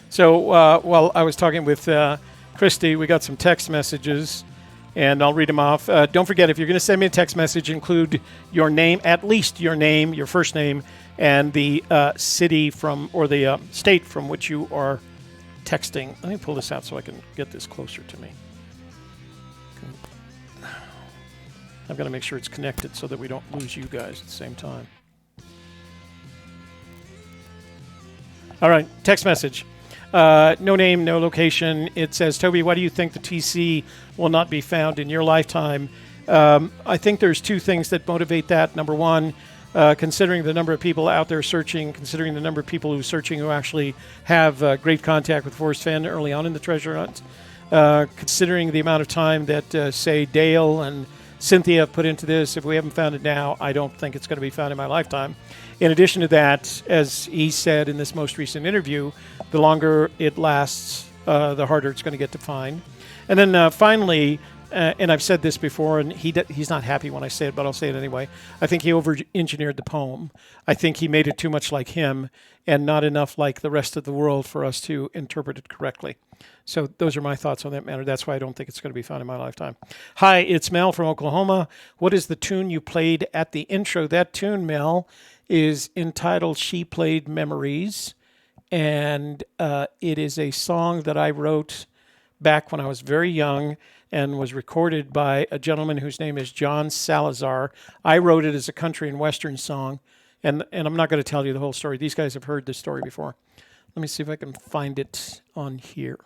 So while I was talking with Christy, we got some text messages, and I'll read them off. Don't forget, if you're going to send me a text message, include your name, at least your name, your first name, and the city from, or the state from which you are texting. Let me pull this out so I can get this closer to me. I've got to make sure it's connected so that we don't lose you guys at the same time. All right, text message. No name, no location. It says, Toby, why do you think the TC will not be found in your lifetime? I think there's two things that motivate that. Number one, considering the number of people out there searching, considering the number of people who are searching who actually have great contact with Forrest Fenn early on in the treasure hunt, considering the amount of time that, say, Dale and Cynthia put into this, if we haven't found it now, I don't think it's going to be found in my lifetime. In addition to that, as he said in this most recent interview, the longer it lasts, the harder it's going to get to find. And then finally, and I've said this before, and he's not happy when I say it, but I'll say it anyway. I think he over-engineered the poem. I think he made it too much like him and not enough like the rest of the world for us to interpret it correctly. So those are my thoughts on that matter. That's why I don't think it's going to be found in my lifetime. Hi, it's Mel from Oklahoma. What is the tune you played at the intro? That tune, Mel, is entitled She Played Memories, and it is a song that I wrote back when I was very young and was recorded by a gentleman whose name is John Salazar. I wrote it as a country and western song, and I'm not going to tell you the whole story. These guys have heard this story before. Let me see if I can find it on here.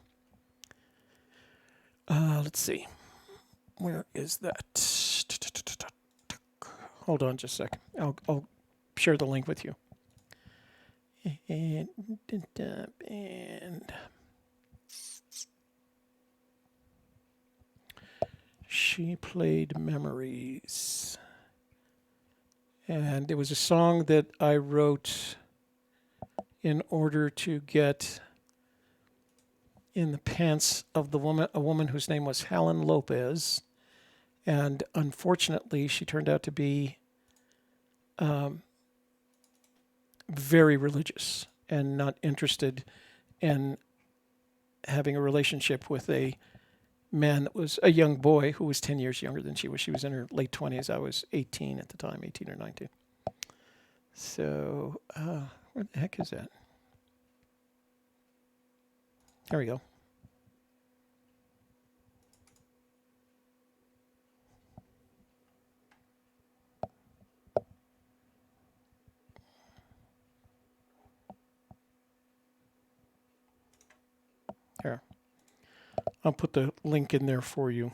Let's see. Where is that? Hold on just a second. I'll share the link with you. And She Played Memories. And it was a song that I wrote in order to get in the pants of a woman whose name was Helen Lopez. And unfortunately, she turned out to be very religious and not interested in having a relationship with a man that was a young boy who was 10 years younger than she was. She was in her late 20s. I was 18 at the time, 18 or 19. So, where the heck is that? There we go. There. I'll put the link in there for you.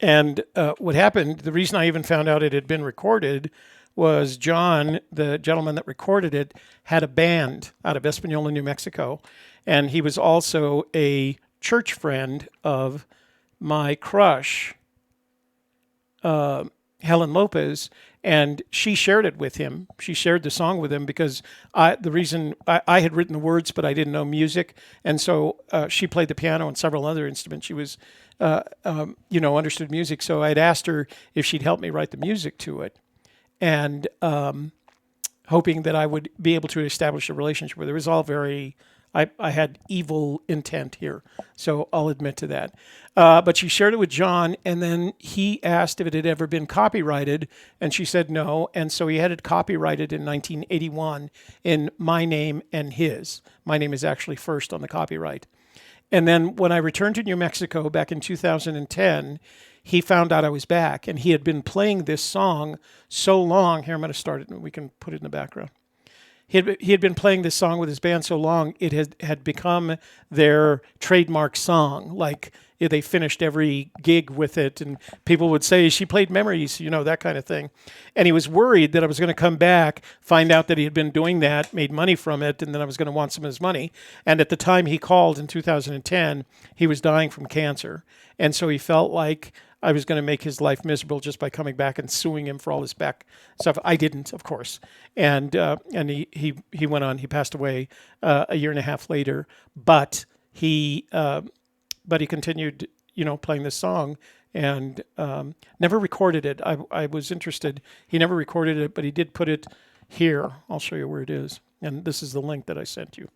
And what happened, the reason I even found out it had been recorded was John, the gentleman that recorded it, had a band out of Espanola, New Mexico. And he was also a church friend of my crush, Helen Lopez, and she shared it with him. She shared the song with him because I had written the words, but I didn't know music. And so she played the piano and several other instruments. She was, understood music. So I'd asked her if she'd help me write the music to it. And hoping that I would be able to establish a relationship with her. It was all very I had evil intent here, so I'll admit to that. But she shared it with John, and then he asked if it had ever been copyrighted, and she said no, and so he had it copyrighted in 1981 in my name and his. My name is actually first on the copyright. And then when I returned to New Mexico back in 2010, he found out I was back, and he had been playing this song so long. Here, I'm going to start it, and we can put it in the background. He had been playing this song with his band so long, it had become their trademark song. Like, they finished every gig with it, and people would say, she played Memories, that kind of thing. And he was worried that I was going to come back, find out that he had been doing that, made money from it, and then I was going to want some of his money. And at the time he called in 2010, he was dying from cancer. And so he felt like I was going to make his life miserable just by coming back and suing him for all his back stuff. I didn't, of course. And he went on. He passed away a year and a half later. But he continued, playing this song and never recorded it. I was interested. He never recorded it, but he did put it here. I'll show you where it is. And this is the link that I sent you.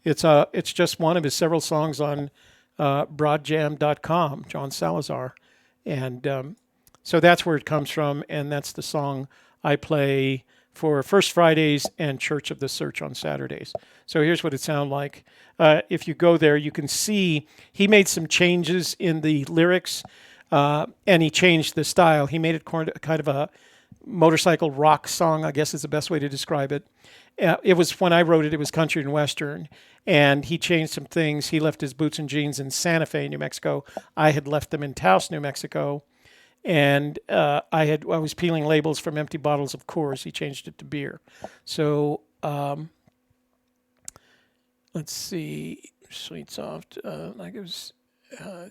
It's just one of his several songs on broadjam.com, John Salazar. And so that's where it comes from, and that's the song I play for First Fridays and Church of the Search on Saturdays. So here's what it sounds like. If you go there, you can see he made some changes in the lyrics, and he changed the style. He made it kind of a motorcycle rock song, I guess is the best way to describe it. It was, when I wrote it, it was country and western, and he changed some things. He left his boots and jeans in Santa Fe, New Mexico. I had left them in Taos, New Mexico, and I was peeling labels from empty bottles of Coors. He changed it to beer. So let's see, Sweet Soft, let's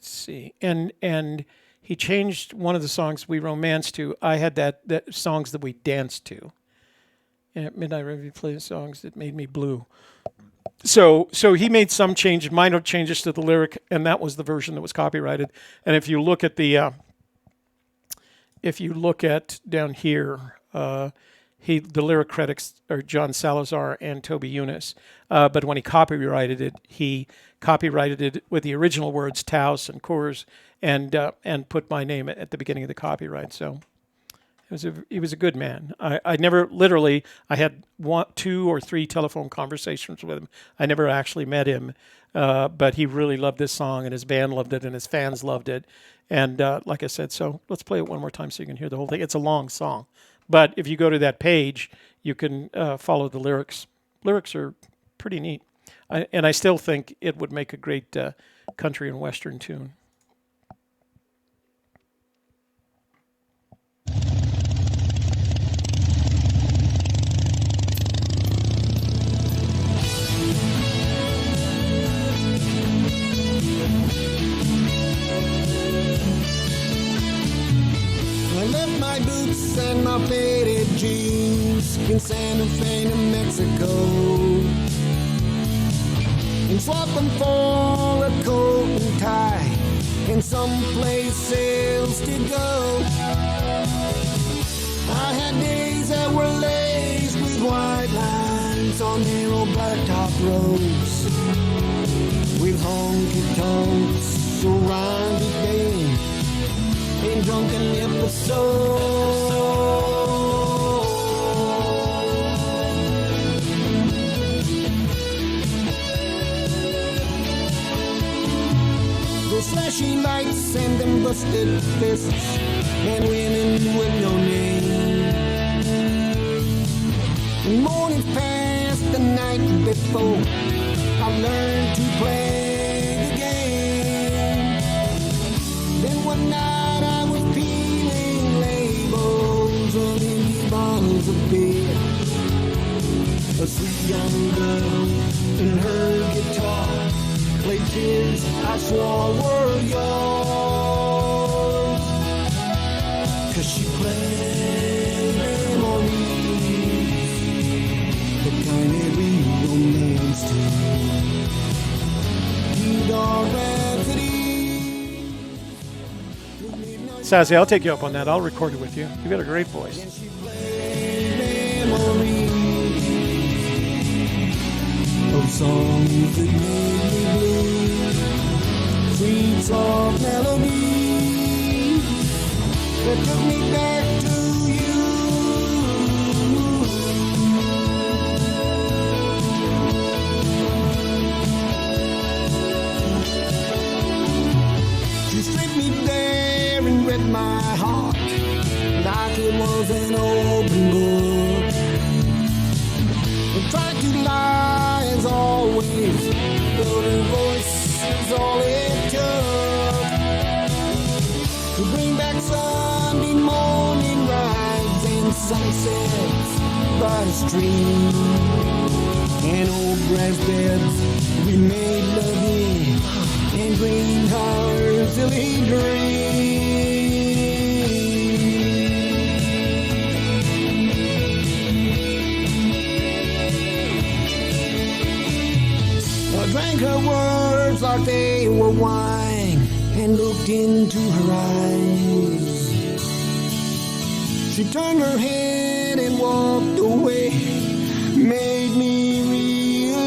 see, and he changed one of the songs we romanced to. I had that songs that we danced to. And at midnight, Review plays songs that made me blue. So he made some minor changes to the lyric, and that was the version that was copyrighted. And if you look at down here, the lyric credits are John Salazar and Toby Younis. But when he copyrighted it, he copyrighted it with the original words Taos and Coors, and put my name at the beginning of the copyright. So. He was a good man. I never, literally, I had 2 or 3 telephone conversations with him. I never actually met him, but he really loved this song, and his band loved it, and his fans loved it. And like I said, so let's play it one more time so you can hear the whole thing. It's a long song. But if you go to that page, you can follow the lyrics. Lyrics are pretty neat. And I still think it would make a great country and western tune. And my faded jeans in Santa Fe, New Mexico, and swap them for a coat and tie and someplace else to go. I had days that were laced with white lines on narrow blacktop roads, with honky tonks around each day. In drunken episodes, those flashing lights and them busted fists, and women with no name. And mornings past the night before I learned to play the game. Then one night of beer, a sweet young girl and her guitar played tunes I swore were yours, 'cause she played memories, the kind every romance to you, dog Rhapsody. Sassy, I'll take you up on that. I'll record it with you. You've got a great voice. songs that made me blue, sweet soft melodies that took me back to you. She stripped me bare and read my heart like it was an open book. And tried to lie as always, but her voice is all it took to bring back Sunday morning rides and sunsets by the stream and old grass beds we made love in and dreamed our silly dreams. I drank her words like they were wine and looked into her eyes. She turned her head and walked away, made me realize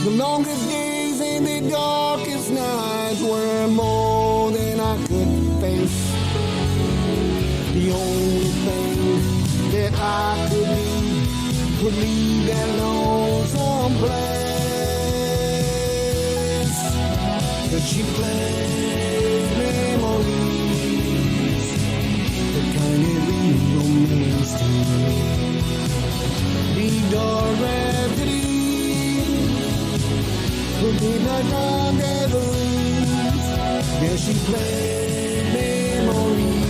the longest days and the darkest nights were more than I could face. The only thing that I could do would leave that lonesome place. But she plays memories that kind of real romance to me. The dark rhapsodies, the midnight rendezvous. Yeah, she plays memories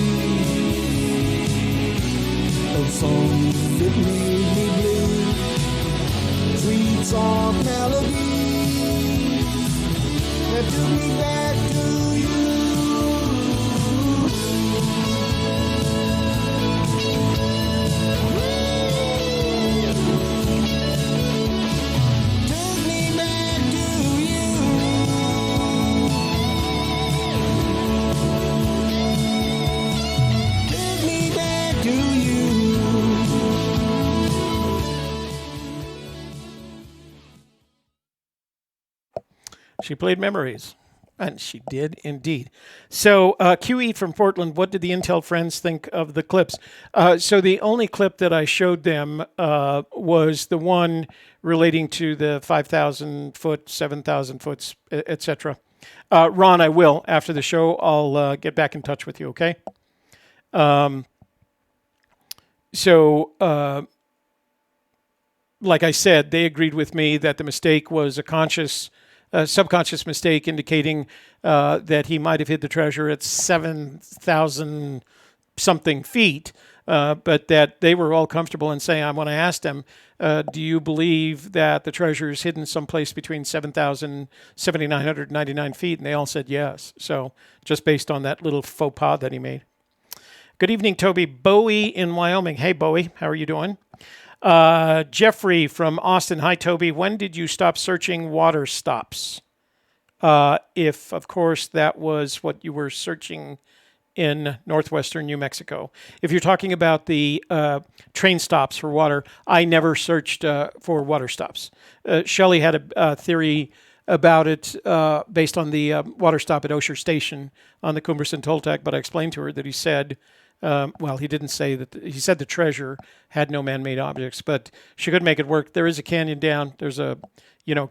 of songs that made me blue, sweet soft melodies that took me back to you. Took me back to you. Took me back to you. She played Memories. And she did indeed. So, QE from Portland, what did the Intel friends think of the clips? So the only clip that I showed them was the one relating to the 5,000 foot, 7,000 foot, etc. Ron, I will, after the show, I'll get back in touch with you, okay? Like I said, they agreed with me that the mistake was a subconscious mistake indicating that he might have hid the treasure at 7,000 something feet, but that they were all comfortable in saying, when I asked them, do you believe that the treasure is hidden someplace between 7,000 and 7,999 feet? And they all said yes. So just based on that little faux pas that he made. Good evening, Toby. Bowie in Wyoming. Hey, Bowie. How are you doing? Jeffrey from Austin. Hi, Toby. When did you stop searching water stops? If, of course, that was what you were searching in northwestern New Mexico. If you're talking about the train stops for water, I never searched for water stops. Shelley had a theory about it based on the water stop at Osher Station on the Cumberson Toltec, but I explained to her that he said, he didn't say that. He said the treasure had no man-made objects, but she could make it work. There is a canyon down. There's a,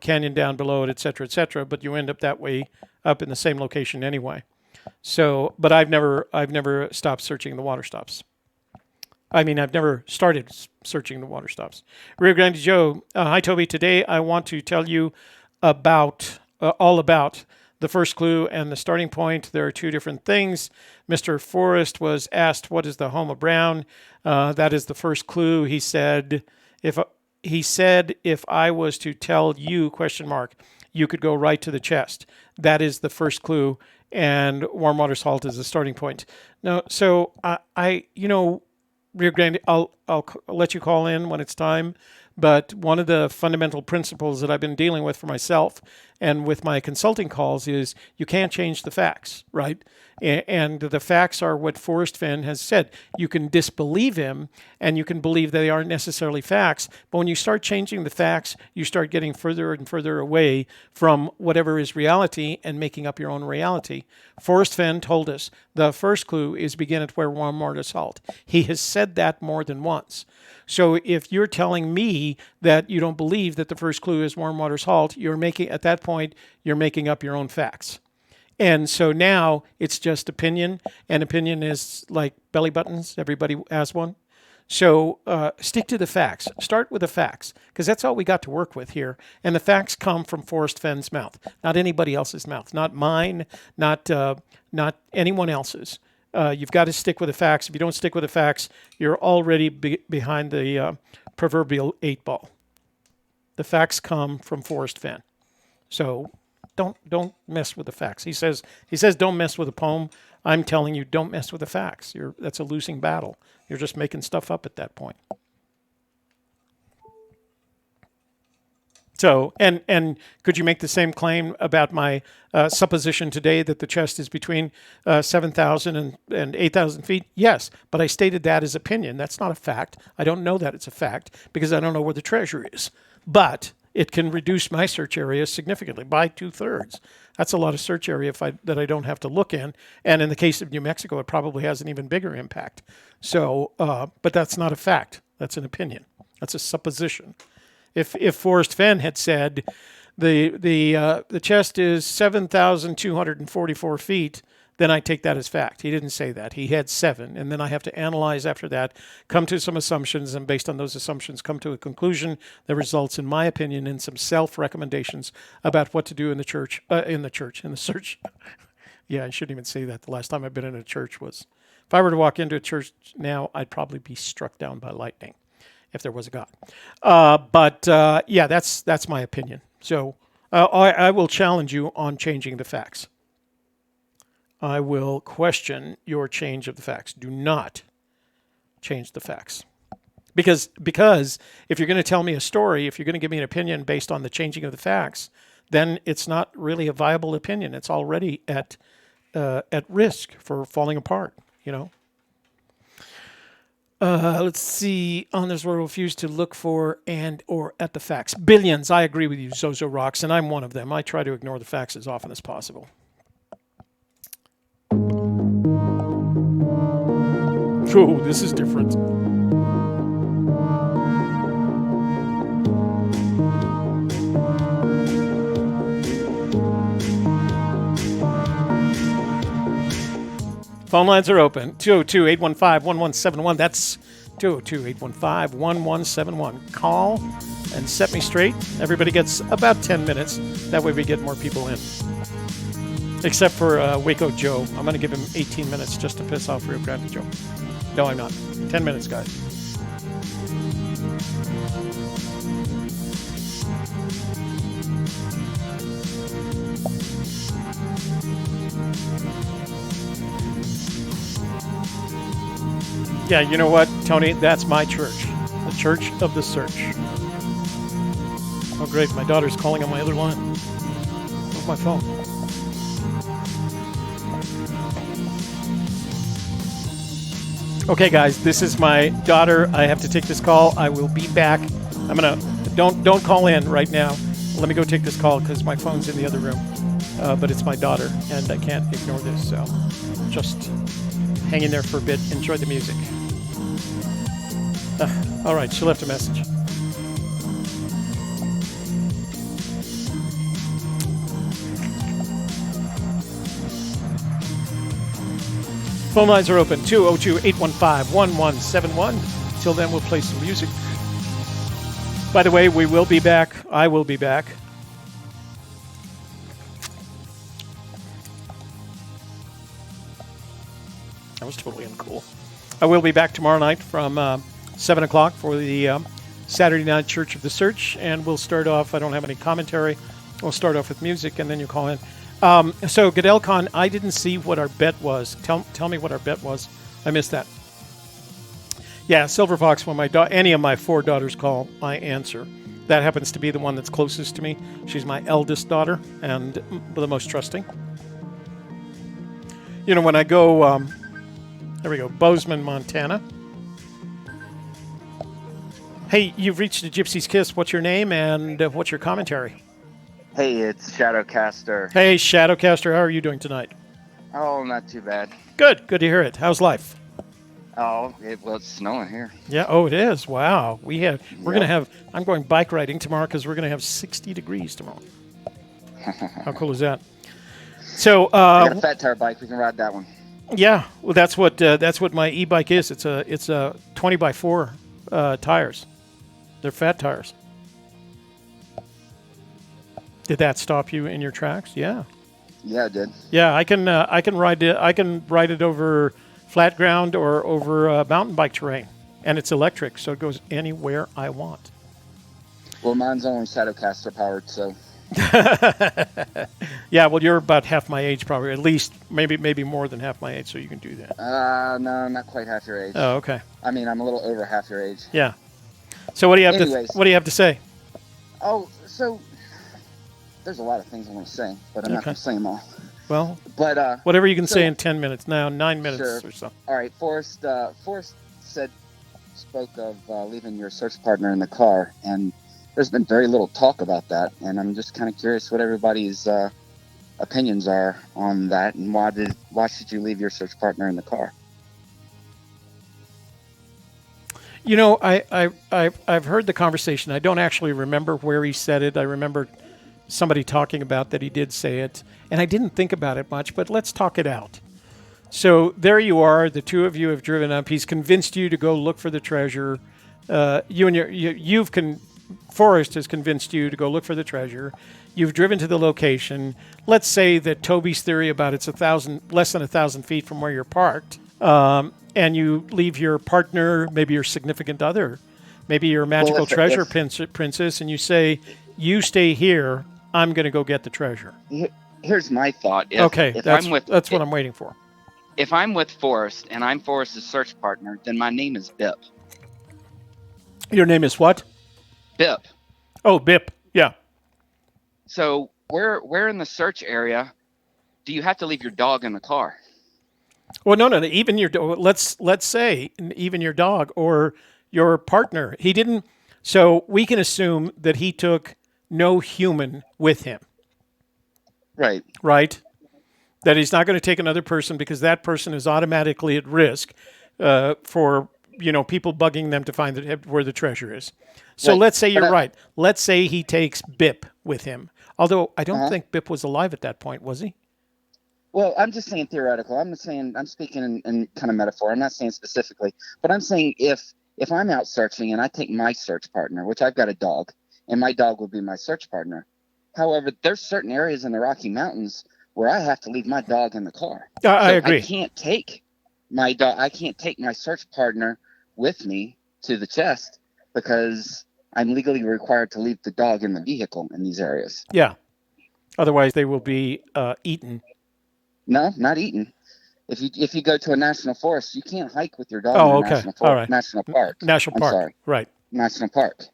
canyon down below it, et cetera, but you end up that way up in the same location anyway. So, but I've never stopped searching the water stops. I mean, I've never started searching the water stops. Rio Grande Joe, hi Toby. Today I want to tell you about all about the first clue and the starting point. There are two different things. Mr. Forrest was asked, what is the home of Brown? That is the first clue. He said, if I was to tell you, ? You could go right to the chest. That is the first clue. And warm water salt is the starting point. Now, so Rio Grande, I'll let you call in when it's time. But one of the fundamental principles that I've been dealing with for myself and with my consulting calls is you can't change the facts, right? And the facts are what Forrest Fenn has said. You can disbelieve him and you can believe they aren't necessarily facts. But when you start changing the facts, you start getting further and further away from whatever is reality and making up your own reality. Forrest Fenn told us the first clue is begin at where warm waters halt. He has said that more than once. So if you're telling me that you don't believe that the first clue is warm waters halt, you're making, at that point, you're making up your own facts. And so now it's just opinion, and opinion is like belly buttons. Everybody has one. So stick to the facts. Start with the facts, because that's all we got to work with here. And the facts come from Forrest Fenn's mouth, not anybody else's mouth, not mine, not anyone else's. You've got to stick with the facts. If you don't stick with the facts, you're already behind the proverbial 8-ball. The facts come from Forrest Fenn. So don't mess with the facts. He says don't mess with a poem. I'm telling you, don't mess with the facts. That's a losing battle. You're just making stuff up at that point. So, and could you make the same claim about my supposition today that the chest is between 7,000 and 8,000 feet? Yes, but I stated that as opinion. That's not a fact. I don't know that it's a fact because I don't know where the treasure is. But it can reduce my search area significantly by 2/3. That's a lot of search area that I don't have to look in. And in the case of New Mexico, it probably has an even bigger impact. So, but that's not a fact. That's an opinion. That's a supposition. If Forrest Fenn had said the chest is 7,244 feet, then I take that as fact. He didn't say that. He had 7, and then I have to analyze after that, come to some assumptions, and based on those assumptions, come to a conclusion that results, in my opinion, in some self-recommendations about what to do in the church, in the search. Yeah, I shouldn't even say that. The last time I've been in a church was, if I were to walk into a church now, I'd probably be struck down by lightning, if there was a God. Yeah, that's my opinion. So I will challenge you on changing the facts. I will question your change of the facts. Do not change the facts. Because if you're going to tell me a story, if you're going to give me an opinion based on the changing of the facts, then it's not really a viable opinion. It's already at risk for falling apart, you know. Let's see. On this world, refuse to look for and or at the facts. Billions. I agree with you, Zozo Rocks, and I'm one of them. I try to ignore the facts as often as possible. Oh, this is different. Phone lines are open. 202-815-1171. That's 202-815-1171. Call and set me straight. Everybody gets about 10 minutes. That way we get more people in. Except for Waco Joe. I'm going to give him 18 minutes just to piss off Rio Grande Joe. No, I'm not. 10 minutes, guys. Yeah, you know what, Tony? That's my church. The Church of the Search. Oh, great. My daughter's calling on my other line. Where's my phone? Okay, guys, this is my daughter. I have to take this call. I will be back. I'm gonna don't call in right now. Let me go take this call because my phone's in the other room. But it's my daughter, and I can't ignore this. So just hang in there for a bit. Enjoy the music. All right, she left a message. Phone lines are open, 202-815-1171. Till then, we'll play some music. By the way, we will be back. I will be back. That was totally uncool. I will be back tomorrow night from 7 o'clock for the Saturday Night Church of the Search, and we'll start off, I don't have any commentary, we'll start off with music, and then you call in. So, Godelcon, I didn't see what our bet was. Tell me what our bet was. I missed that. Yeah, Silver Fox, when any of my 4 daughters call, I answer. That happens to be the one that's closest to me. She's my eldest daughter and the most trusting. You know, when I go, there we go, Bozeman, Montana. Hey, you've reached the Gypsy's Kiss. What's your name and what's your commentary? Hey, it's Shadowcaster. Hey, Shadowcaster, how are you doing tonight? Oh, not too bad. Good to hear it. How's life? Oh, well, it's snowing here. Yeah, oh, it is. Wow. We're going to have, I'm going bike riding tomorrow because we're going to have 60 degrees tomorrow. How cool is that? So, I got a fat tire bike. We can ride that one. Yeah, well, that's what my e-bike is. It's a 20 by 4 tires. They're fat tires. Did that stop you in your tracks? Yeah. Yeah, it did. Yeah, I can ride it. I can ride it over flat ground or over mountain bike terrain, and it's electric, so it goes anywhere I want. Well, mine's only Shadowcaster powered, so. Yeah, well, you're about half my age, probably. At least, maybe more than half my age, so you can do that. No, not quite half your age. Oh, okay. I mean, I'm a little over half your age. Yeah. So what do you have Anyways, what do you have to say? Oh, so there's a lot of things I want to say, but I'm not going to say them all. Well, but whatever you can say in 10 minutes. Now, 9 minutes or so. All right, Forrest spoke of leaving your search partner in the car, and there's been very little talk about that, and I'm just kind of curious what everybody's opinions are on that, and why should you leave your search partner in the car? You know, I've heard the conversation. I don't actually remember where he said it. I remember somebody talking about that he did say it, and I didn't think about it much, but let's talk it out. So there you are. The two of you have driven up. He's convinced you to go look for the treasure. Forrest has convinced you to go look for the treasure. You've driven to the location. Let's say that Toby's theory about it's less than 1,000 feet from where you're parked, and you leave your partner, maybe your significant other, maybe your magical treasure princess, and you say, "You stay here. I'm going to go get the treasure." Here's my thought. That's what I'm waiting for. If I'm with Forrest and I'm Forrest's search partner, then my name is Bip. Your name is what? Bip. Oh, Bip. Yeah. So where in the search area do you have to leave your dog in the car? Well, no. Even your let's say even your dog or your partner. He didn't. So we can assume that he took no human with him. Right. Right. That he's not going to take another person because that person is automatically at risk for people bugging them to find where the treasure is. So right. Let's say you're right. Let's say he takes Bip with him. Although I don't think Bip was alive at that point, was he? Well, I'm just saying theoretical. I'm speaking in kind of metaphor. I'm not saying specifically, but I'm saying if I'm out searching and I take my search partner, which I've got a dog, and my dog would be my search partner. However, there's certain areas in the Rocky Mountains where I have to leave my dog in the car. I agree. I can't take my dog. I can't take my search partner with me to the chest because I'm legally required to leave the dog in the vehicle in these areas. Yeah. Otherwise, they will be eaten. No, not eaten. If you go to a national forest, you can't hike with your dog in a national park. National park. Sorry. Right. National park.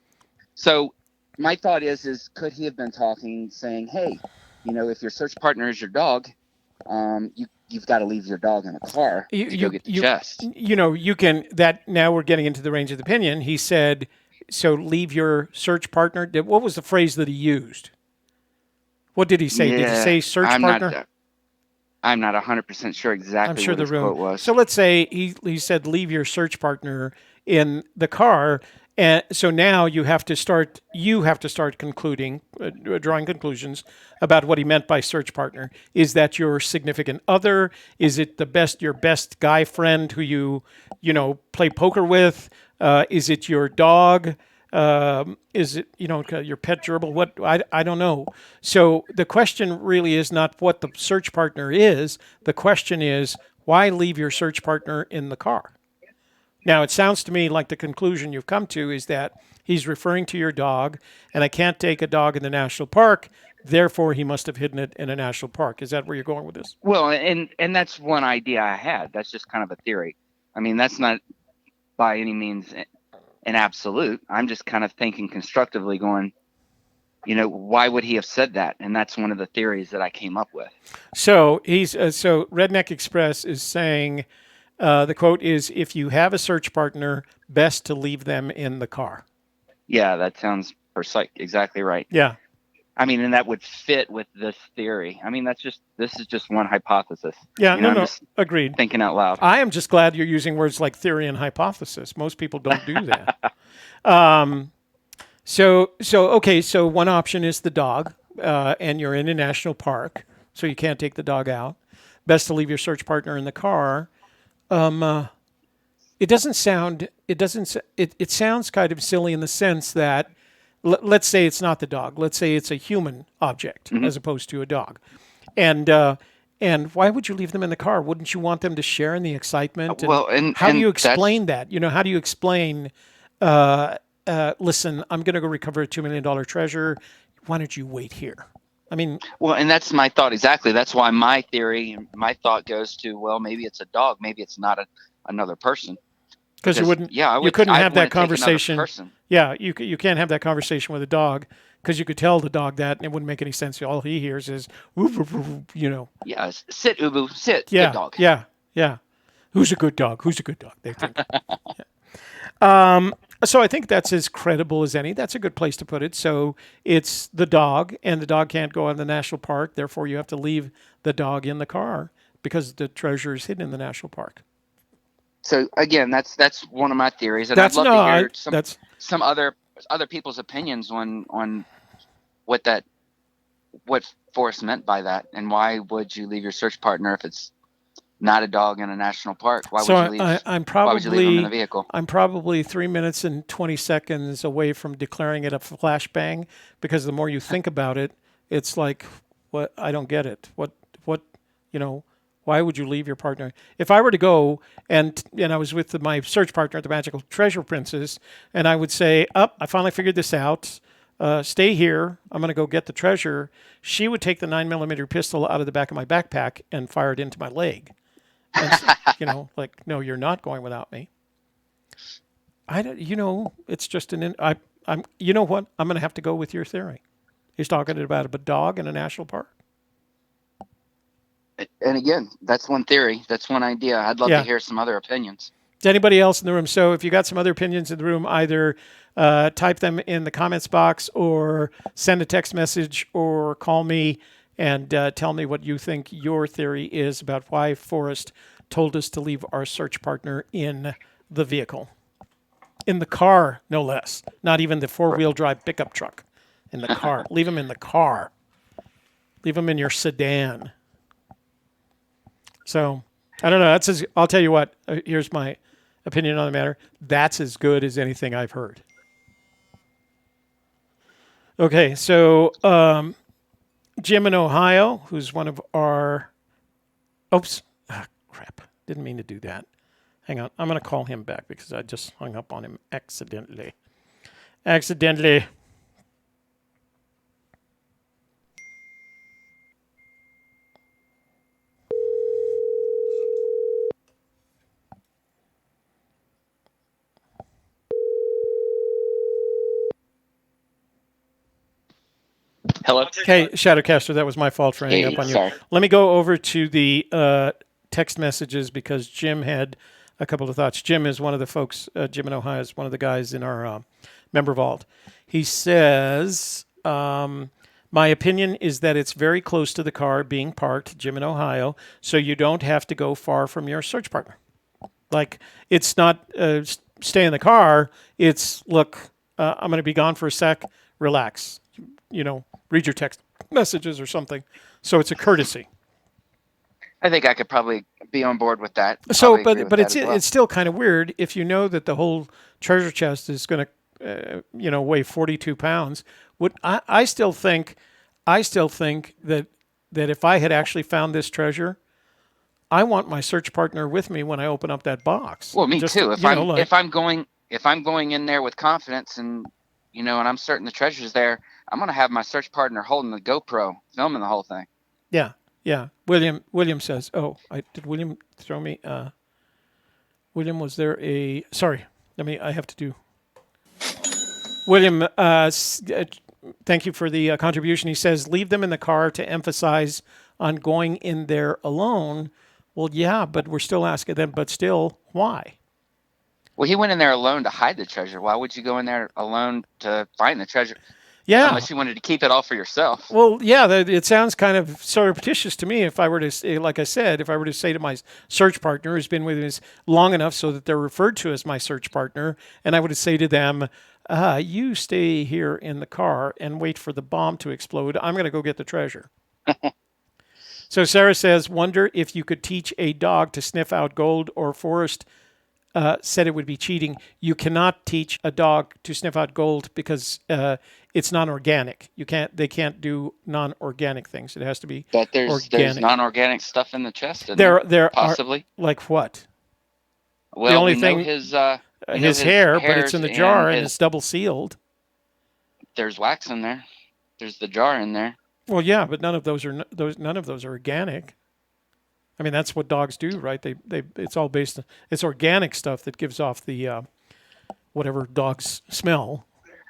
So my thought is could he have been talking, saying, hey, if your search partner is your dog, you've got to leave your dog in a car to go get the chest. You can, that now we're getting into the range of opinion. He said, so leave your search partner. What was the phrase that he used? What did he say? Yeah, did he say search partner? I'm not 100% sure exactly what his quote was. So let's say he said, leave your search partner in the car. And so now you have to start concluding, drawing conclusions about what he meant by search partner. Is that your significant other? Is it your best guy friend who you play poker with? Is it your dog? Is it, your pet gerbil? What, I don't know. So the question really is not what the search partner is. The question is, why leave your search partner in the car? Now, it sounds to me like the conclusion you've come to is that he's referring to your dog, and I can't take a dog in the national park, therefore he must have hidden it in a national park. Is that where you're going with this? Well, and that's one idea I had. That's just kind of a theory. I mean, that's not by any means an absolute. I'm just kind of thinking constructively, going, why would he have said that? And that's one of the theories that I came up with. So so Redneck Express is saying, the quote is, "If you have a search partner, best to leave them in the car." Yeah, that sounds exactly right. Yeah. I mean, and that would fit with this theory. I mean, this is just one hypothesis. Yeah, I'm just agreed. thinking out loud. I am just glad you're using words like theory and hypothesis. Most people don't do that. So one option is the dog, and you're in a national park, so you can't take the dog out. Best to leave your search partner in the car. It sounds kind of silly in the sense that, let's say it's not the dog. Let's say it's a human object as opposed to a dog. And why would you leave them in the car? Wouldn't you want them to share in the excitement? And how do you explain that? How do you explain, listen, I'm going to go recover a $2 million treasure. Why don't you wait here? I mean, well, and that's my thought exactly. That's why my thought goes to, well, maybe it's a dog. Maybe it's not another person. Because you wouldn't. Yeah, you couldn't have that conversation. Yeah, you can't have that conversation with a dog, because you could tell the dog that, and it wouldn't make any sense. All he hears is, woof, woof, woof, Yeah, sit, Ubu, sit. Yeah, good dog. Yeah. Who's a good dog? Who's a good dog? They think. Yeah. So I think that's as credible as any. That's a good place to put it. So it's the dog, and the dog can't go in the national park. Therefore, you have to leave the dog in the car because the treasure is hidden in the national park. So again, that's one of my theories, and I'd love to hear some other people's opinions on what Forrest meant by that, and why would you leave your search partner if it's not a dog in a national park? Why would you leave them in the vehicle? I'm probably 3 minutes and 20 seconds away from declaring it a flashbang, because the more you think about it, it's like, what? I don't get it. What? Why would you leave your partner? If I were to go and I was with my search partner at the Magical Treasure Princess, and I would say, I finally figured this out. Stay here. I'm going to go get the treasure. She would take the 9mm pistol out of the back of my backpack and fire it into my leg. And, like, no, you're not going without me. It's just I'm. You know what? I'm going to have to go with your theory. He's talking about a dog in a national park. And again, that's one theory. That's one idea. I'd love to hear some other opinions. Is anybody else in the room? So if you got some other opinions in the room, either type them in the comments box, or send a text message, or call me and tell me what you think your theory is about why Forrest told us to leave our search partner in the vehicle. In the car, no less. Not even the four-wheel drive pickup truck. In the car. Leave him in the car. Leave him in your sedan. So, I don't know. I'll tell you what. Here's my opinion on the matter. That's as good as anything I've heard. Okay, so Jim in Ohio, who's one of our... Oops. Crap. Didn't mean to do that. Hang on. I'm going to call him back because I just hung up on him accidentally. Hello? Hey, Shadowcaster, that was my fault for hanging up on you. Sorry. Let me go over to the text messages, because Jim had a couple of thoughts. Jim is one of the folks, Jim in Ohio is one of the guys in our member vault. He says, my opinion is that it's very close to the car being parked, Jim in Ohio, so you don't have to go far from your search partner. Like, it's not stay in the car. It's, look, I'm going to be gone for a sec. Relax. Read your text messages or something. So it's a courtesy. I think I could probably be on board with that. So, but it's still kind of weird if you know that the whole treasure chest is going to, weigh 42 pounds. I still think that if I had actually found this treasure, I want my search partner with me when I open up that box. Well, me too. If I'm going in there with confidence and I'm certain the treasure's there, I'm going to have my search partner holding the GoPro, filming the whole thing. Yeah. William says, did William throw me? William, was there a... Sorry, I have to do... William, thank you for the contribution. He says, leave them in the car to emphasize on going in there alone. Well, yeah, but we're still asking them, but still, why? Well, he went in there alone to hide the treasure. Why would you go in there alone to find the treasure? Yeah. Unless you wanted to keep it all for yourself. Well, yeah, it sounds kind of surreptitious to me if I were to say, like I said, if I were to say to my search partner who's been with me long enough so that they're referred to as my search partner, and I would say to them, you stay here in the car and wait for the bomb to explode. I'm going to go get the treasure. So Sarah says, wonder if you could teach a dog to sniff out gold, or Forrest said it would be cheating. You cannot teach a dog to sniff out gold because it's non-organic. They can't do non-organic things. It has to be but there's non-organic stuff in the chest. There possibly. Like what? Well, the only thing his hair, but it's in the jar and it's double sealed. There's wax in there. There's the jar in there. Well, yeah, but none of those are organic. I mean, that's what dogs do, right? It's all it's organic stuff that gives off the whatever dogs smell.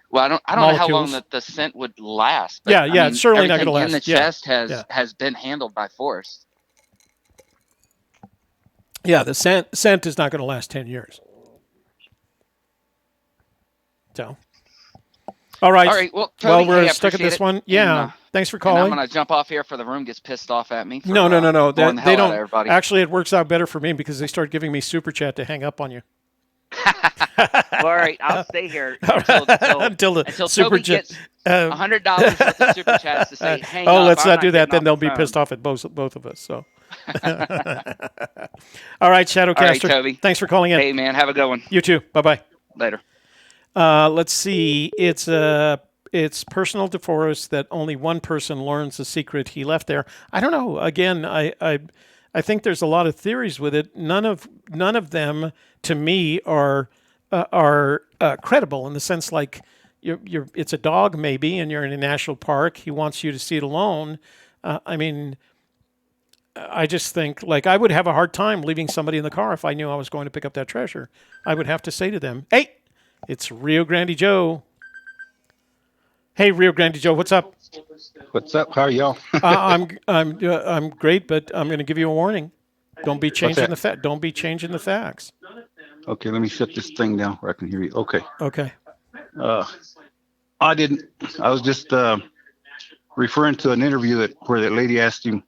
Well, I don't know how long that the scent would last. But, it's certainly not going to last. In the chest has been handled by Forrest. Yeah, the scent is not going to last 10 years. So, all right. Well, Toby, we're stuck at this one. Yeah. And, thanks for calling. I'm going to jump off here for the room gets pissed off at me. No. They don't. Everybody. Actually, it works out better for me because they start giving me super chat to hang up on you. Well, all right, I'll stay here until super Toby gets $100 worth of super chats to say, hang up. Let's not do that. Then they'll be pissed off at both of us. So, all right, Shadowcaster. All right, Toby. Thanks for calling in. Hey, man, have a good one. You too. Bye-bye. Later. Let's see. It's personal to Forrest that only one person learns the secret he left there. I don't know. Again, I think there's a lot of theories with it. None of them, to me, are credible in the sense like it's a dog maybe, and you're in a national park. He wants you to see it alone. I mean, I just think like I would have a hard time leaving somebody in the car if I knew I was going to pick up that treasure. I would have to say to them, "Hey, it's Rio Grande Joe." Hey, Rio Grande Joe, what's up? What's up? How are y'all? I'm great, but I'm going to give you a warning. Don't be changing Don't be changing the facts. Okay, let me shut this thing down where I can hear you. Okay. Okay. I was just referring to an interview where that lady asked him,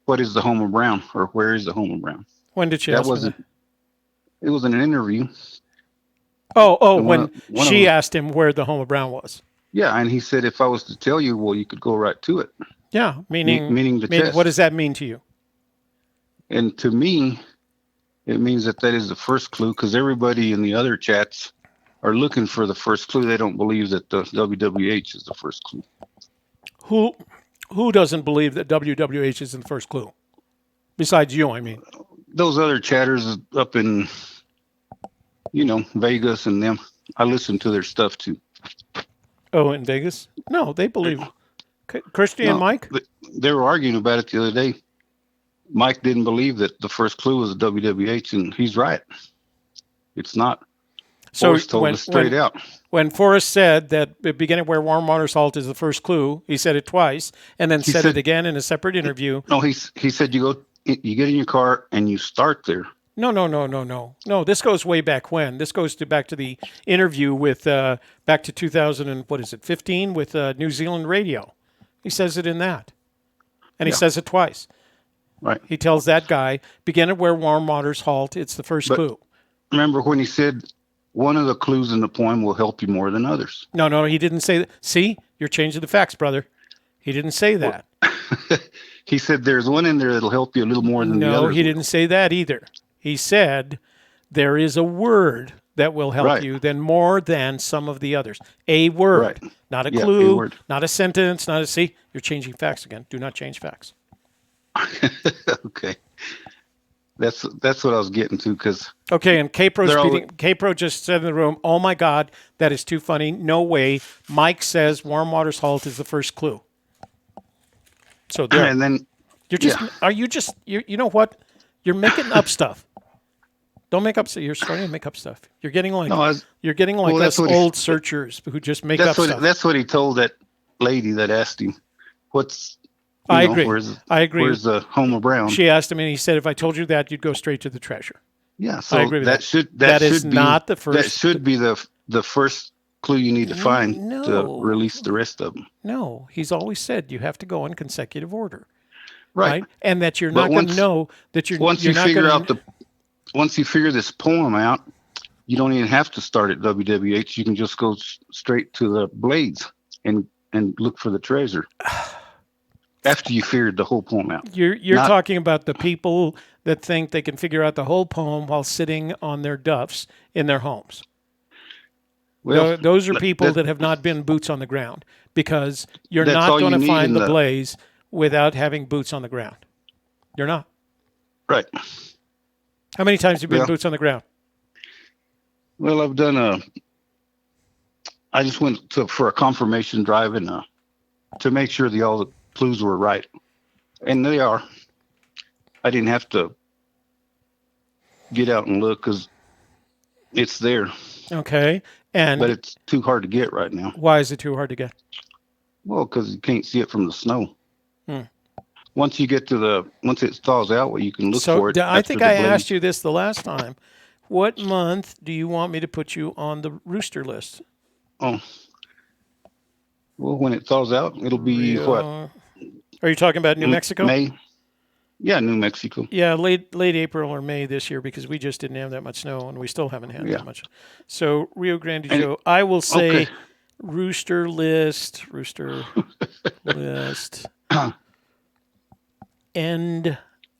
"What is the home of Brown?" or "Where is the home of Brown?" When did she ask that? It was in an interview. When she asked him where the home of Brown was. Yeah, and he said, if I was to tell you, well, you could go right to it. Yeah, meaning the chest. What does that mean to you? And to me, it means that is the first clue, because everybody in the other chats are looking for the first clue. They don't believe that the WWH is the first clue. Who doesn't believe that WWH is the first clue? Besides you, I mean. Those other chatters up in, Vegas and them. I listen to their stuff too. Oh, in Vegas? No, they believe. Christy and Mike? They were arguing about it the other day. Mike didn't believe that the first clue was the WWH, and he's right. It's not. So Forrest told us straight out. When Forrest said that beginning where warm water's halt is the first clue, he said it twice, and then said it again in a separate interview. No, he said you get in your car and you start there. No. This goes way back when. This goes back to the interview with back to 2015 with New Zealand Radio. He says it in that, and he says it twice. Right. He tells that guy, begin at where warm waters halt. It's the first clue. Remember when he said one of the clues in the poem will help you more than others? No, he didn't say that. See, you're changing the facts, brother. He didn't say that. He said there's one in there that'll help you a little more than the others. No, he didn't say that either. He said there is a word that will help you than more than some of the others. A word, not a clue, not a sentence, not a see. You're changing facts again. Do not change facts. Okay. That's what I was getting to, because and K-Pro just said in the room, "Oh my God, that is too funny. No way." Mike says warm water's halt is the first clue. So there. And then you know what? You're making up stuff. Don't make up. You're starting to make up stuff. You're getting like No, you're getting like well, us that's what old searchers who just make up stuff. That's what he told that lady that asked him, "What's I agree. I agree. Where's the Homer Brown?" She asked him, and he said, "If I told you that, you'd go straight to the treasure." Yeah, so I agree with that. That is should be, not the first. That should be the first clue you need to find to release the rest of them. No, he's always said you have to go in consecutive order, right? And that you're not going to know that you're once you're you not figure gonna, out the once you figure this poem out, you don't even have to start at WWH. You can just go straight to the blades and look for the treasure. After you figured the whole poem out. You're talking about the people that think they can figure out the whole poem while sitting on their duffs in their homes. Well, those are people that have not been boots on the ground, because you're not going to find the blaze without having boots on the ground. You're not. Right. How many times have you been boots on the ground? Well, I've done I just went for a confirmation drive to make sure all the clues were right. And they are. I didn't have to get out and look because it's there. Okay. But it's too hard to get right now. Why is it too hard to get? Well, because you can't see it from the snow. Once you get once it thaws out, well, you can look for it. I think I asked you this the last time. What month do you want me to put you on the rooster list? Oh. Well, when it thaws out, it'll be what? Are you talking about New Mexico? May. Yeah, New Mexico. Yeah, late April or May this year, because we just didn't have that much snow, and we still haven't had that much. So Rio Grande Joe, I will say rooster list.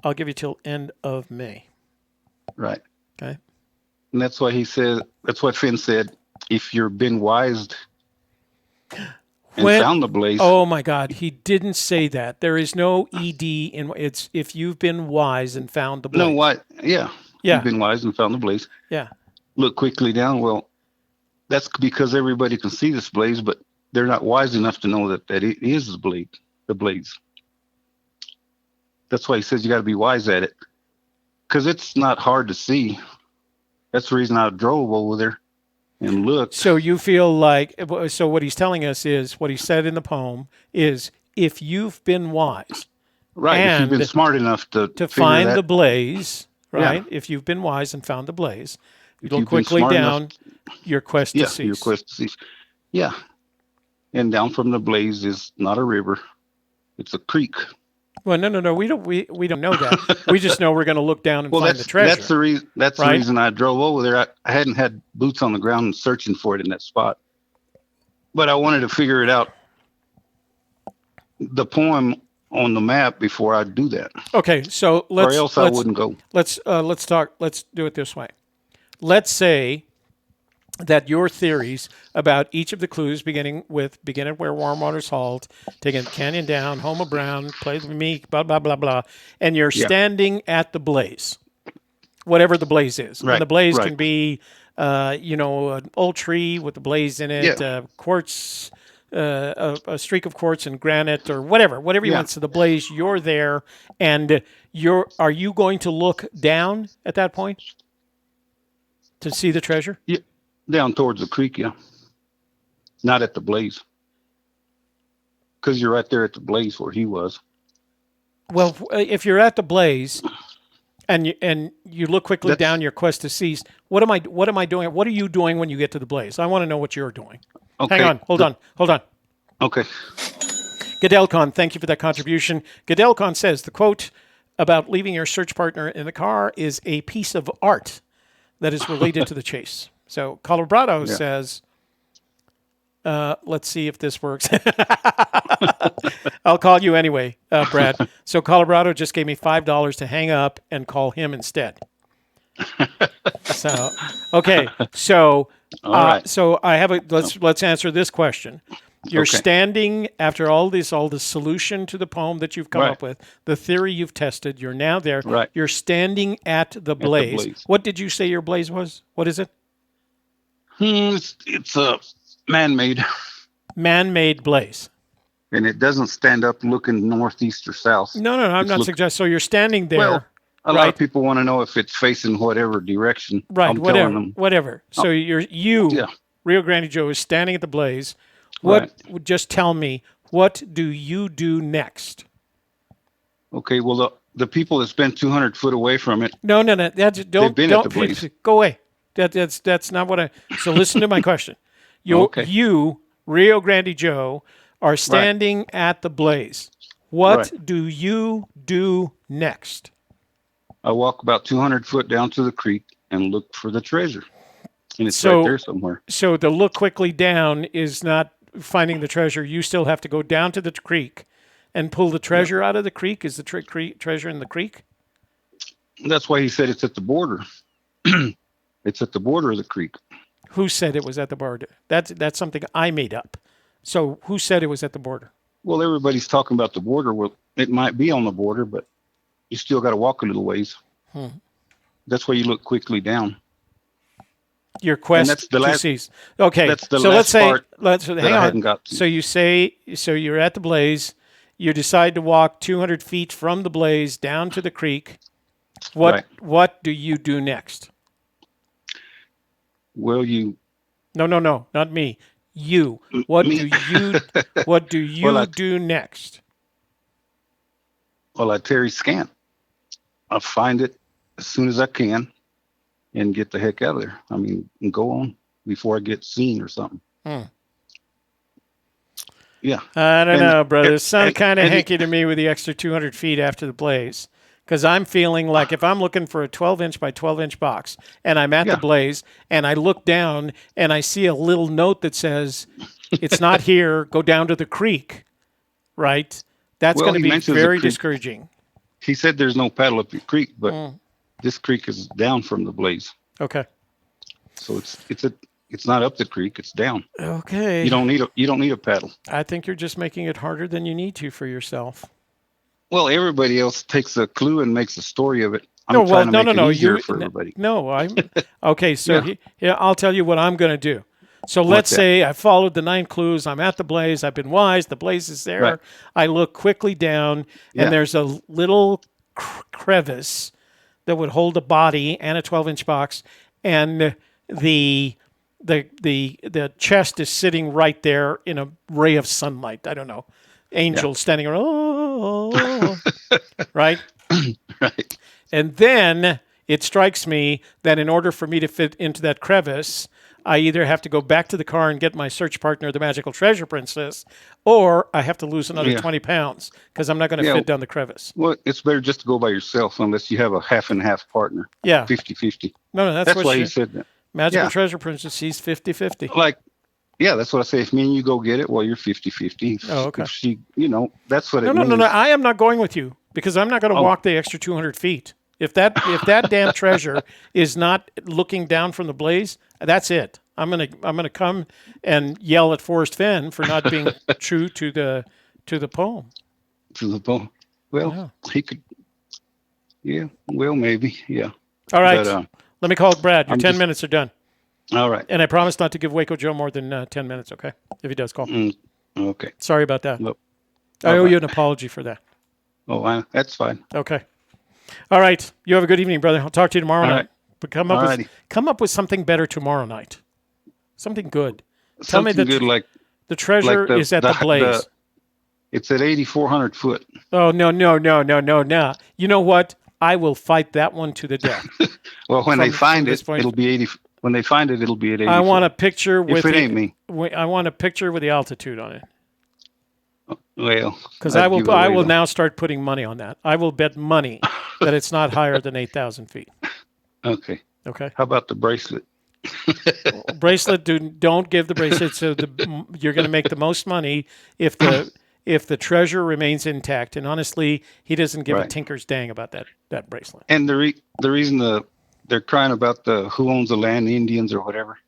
I'll give you till end of May. Right. Okay. And that's why that's what Finn said, if you're been wised and found the blaze. Oh my God, he didn't say that. There is no ED in it's if you've been wise and found the blaze. No, what? Yeah. You've been wise and found the blaze. Yeah. Look quickly down. Well, that's because everybody can see this blaze, but they're not wise enough to know that it is the blaze. That's why he says you got to be wise at it, because it's not hard to see. That's the reason I drove over there and looked. So you feel like, so what he's telling us is, what he said in the poem is, if you've been wise. Right, if you've been smart enough to find the blaze, right? Yeah. If you've been wise and found the blaze, you go quickly down your quest to cease. Your quest to cease. Yeah. And down from the blaze is not a river. It's a creek. Well, no. We don't know that. We just know we're going to look down and find the treasure. That's the reason. That's the reason I drove over there. I hadn't had boots on the ground searching for it in that spot, but I wanted to figure it out, the poem on the map, before I do that. Okay, so I wouldn't go. Let's talk. Let's do it this way. Let's say that your theories about each of the clues, beginning at where warm waters halt, taking the canyon down, Homer Brown, play with me, blah, blah, blah, blah, and you're standing at the blaze, whatever the blaze is. Right. And the blaze can be, an old tree with the blaze in it, quartz, a streak of quartz and granite, or whatever you want. So the blaze, you're there, and are you going to look down at that point to see the treasure? Yeah. Down towards the creek, not at the blaze, because you're right there at the blaze where he was. Well, if you're at the blaze and you look quickly down your quest to cease, what am I doing? What are you doing when you get to the blaze? I want to know what you're doing. Okay. Hang on, hold on. Okay. Godelcon, thank you for that contribution. Godelcon says the quote about leaving your search partner in the car is a piece of art that is related to the chase. So Colorado says, let's see if this works. I'll call you anyway, Brad. So Colorado just gave me $5 to hang up and call him instead. So, okay. So, so I have let's answer this question. You're standing after all the solution to the poem that you've come up with, the theory you've tested. You're now there. Right. You're standing at the blaze. What did you say your blaze was? What is it? It's a man-made. Man-made blaze. And it doesn't stand up looking northeast or south. No, I'm not suggesting. So you're standing there. Well, A lot of people want to know if it's facing whatever direction. Right, I'm telling them. whatever. Oh. Right. People want to know if it's facing whatever direction. Right, I'm telling them. whatever. So Yeah. Rio Grande Joe, is standing at the blaze. Right. Just tell me, what do you do next? Okay. Well, the people that's been 200 foot away from it. No. That's don't been at the blaze. go away. That's not what I. So listen to my question. Okay. You, Rio Grande Joe, are standing at the blaze. What do you do next? I walk about 200 foot down to the creek and look for the treasure. And it's right there somewhere. So the look quickly down is not finding the treasure. You still have to go down to the creek and pull the treasure out of the creek. Is the treasure in the creek? That's why he said it's at the border. It's at the border of the creek. Who said it was at the border? That's something I made up. So who said it was at the border? Well, everybody's talking about the border. Well, it might be on the border, but you still got to walk a little ways. That's why you look quickly down. Your quest that's the last, to seize. Okay, that's the so last let's hang on. I hadn't got to. So you're at the blaze. You decide to walk 200 feet from the blaze down to the creek. What do you do next? Well, No, not me. You. What do you do next? Well, I Terry scan. I find it as soon as I can and get the heck out of there. I mean, and go on before I get seen or something. Yeah. I don't know, brother. It sounds kind of hanky to me with the extra 200 feet after the blaze. Because I'm feeling like if I'm looking for a 12-inch by 12-inch box and I'm at the blaze and I look down and I see a little note that says, it's not here, go down to the creek, right? That's going to be very discouraging. He said there's no paddle up the creek, but this creek is down from the blaze. Okay. So it's not up the creek, it's down. Okay. You don't need a paddle. I think you're just making it harder than you need to for yourself. Well, everybody else takes a clue and makes a story of it. No. For everybody. No, I'm okay. So I'll tell you what I'm going to do. So let's say I followed the 9 clues. I'm at the blaze. I've been wise. The blaze is there. Right. I look quickly down, and there's a little crevice that would hold a body and a 12-inch box, and the chest is sitting right there in a ray of sunlight. I don't know. Angels standing around, right? Right. And then it strikes me that in order for me to fit into that crevice, I either have to go back to the car and get my search partner, the Magical Treasure Princess, or I have to lose another 20 pounds because I'm not going to fit down the crevice. Well, it's better just to go by yourself unless you have a half and half partner. Yeah. 50-50. No, that's what why he said that. Magical Treasure Princess, she's 50-50. Like, yeah, that's what I say. If me and you go get it, well, you're 50-50. Oh, okay. If she, that's what it means. No. I am not going with you because I'm not going to walk the extra 200 feet. If that damn treasure is not looking down from the blaze, that's it. I'm gonna come and yell at Forrest Fenn for not being true to the poem. To the poem. Well, he could. Yeah. Well, maybe. Yeah. All right. But, let me call Brad. Your 10 minutes are done. All right. And I promise not to give Waco Joe more than 10 minutes. Okay. If he does call. Okay. Sorry about that. Nope. I owe you an apology for that. Oh, that's fine. Okay. All right. You have a good evening, brother. I'll talk to you tomorrow night. Right. But come up with something better tomorrow night. Something good. Tell me good like the treasure is at the blaze. It's at 8,400 foot. Oh, no. You know what? I will fight that one to the death. Well, when they find it, it'll be 80. When they find it, it'll be at 80. I want a picture with if it ain't me. I want a picture with the altitude on it. Well, because I will now start putting money on that. I will bet money that it's not higher than 8,000 feet. Okay. Okay. How about the bracelet? Bracelet, don't give the bracelet. So you're going to make the most money if the treasure remains intact. And honestly, he doesn't give a tinker's dang about that bracelet. And the reason they're crying about the who owns the land, the Indians or whatever.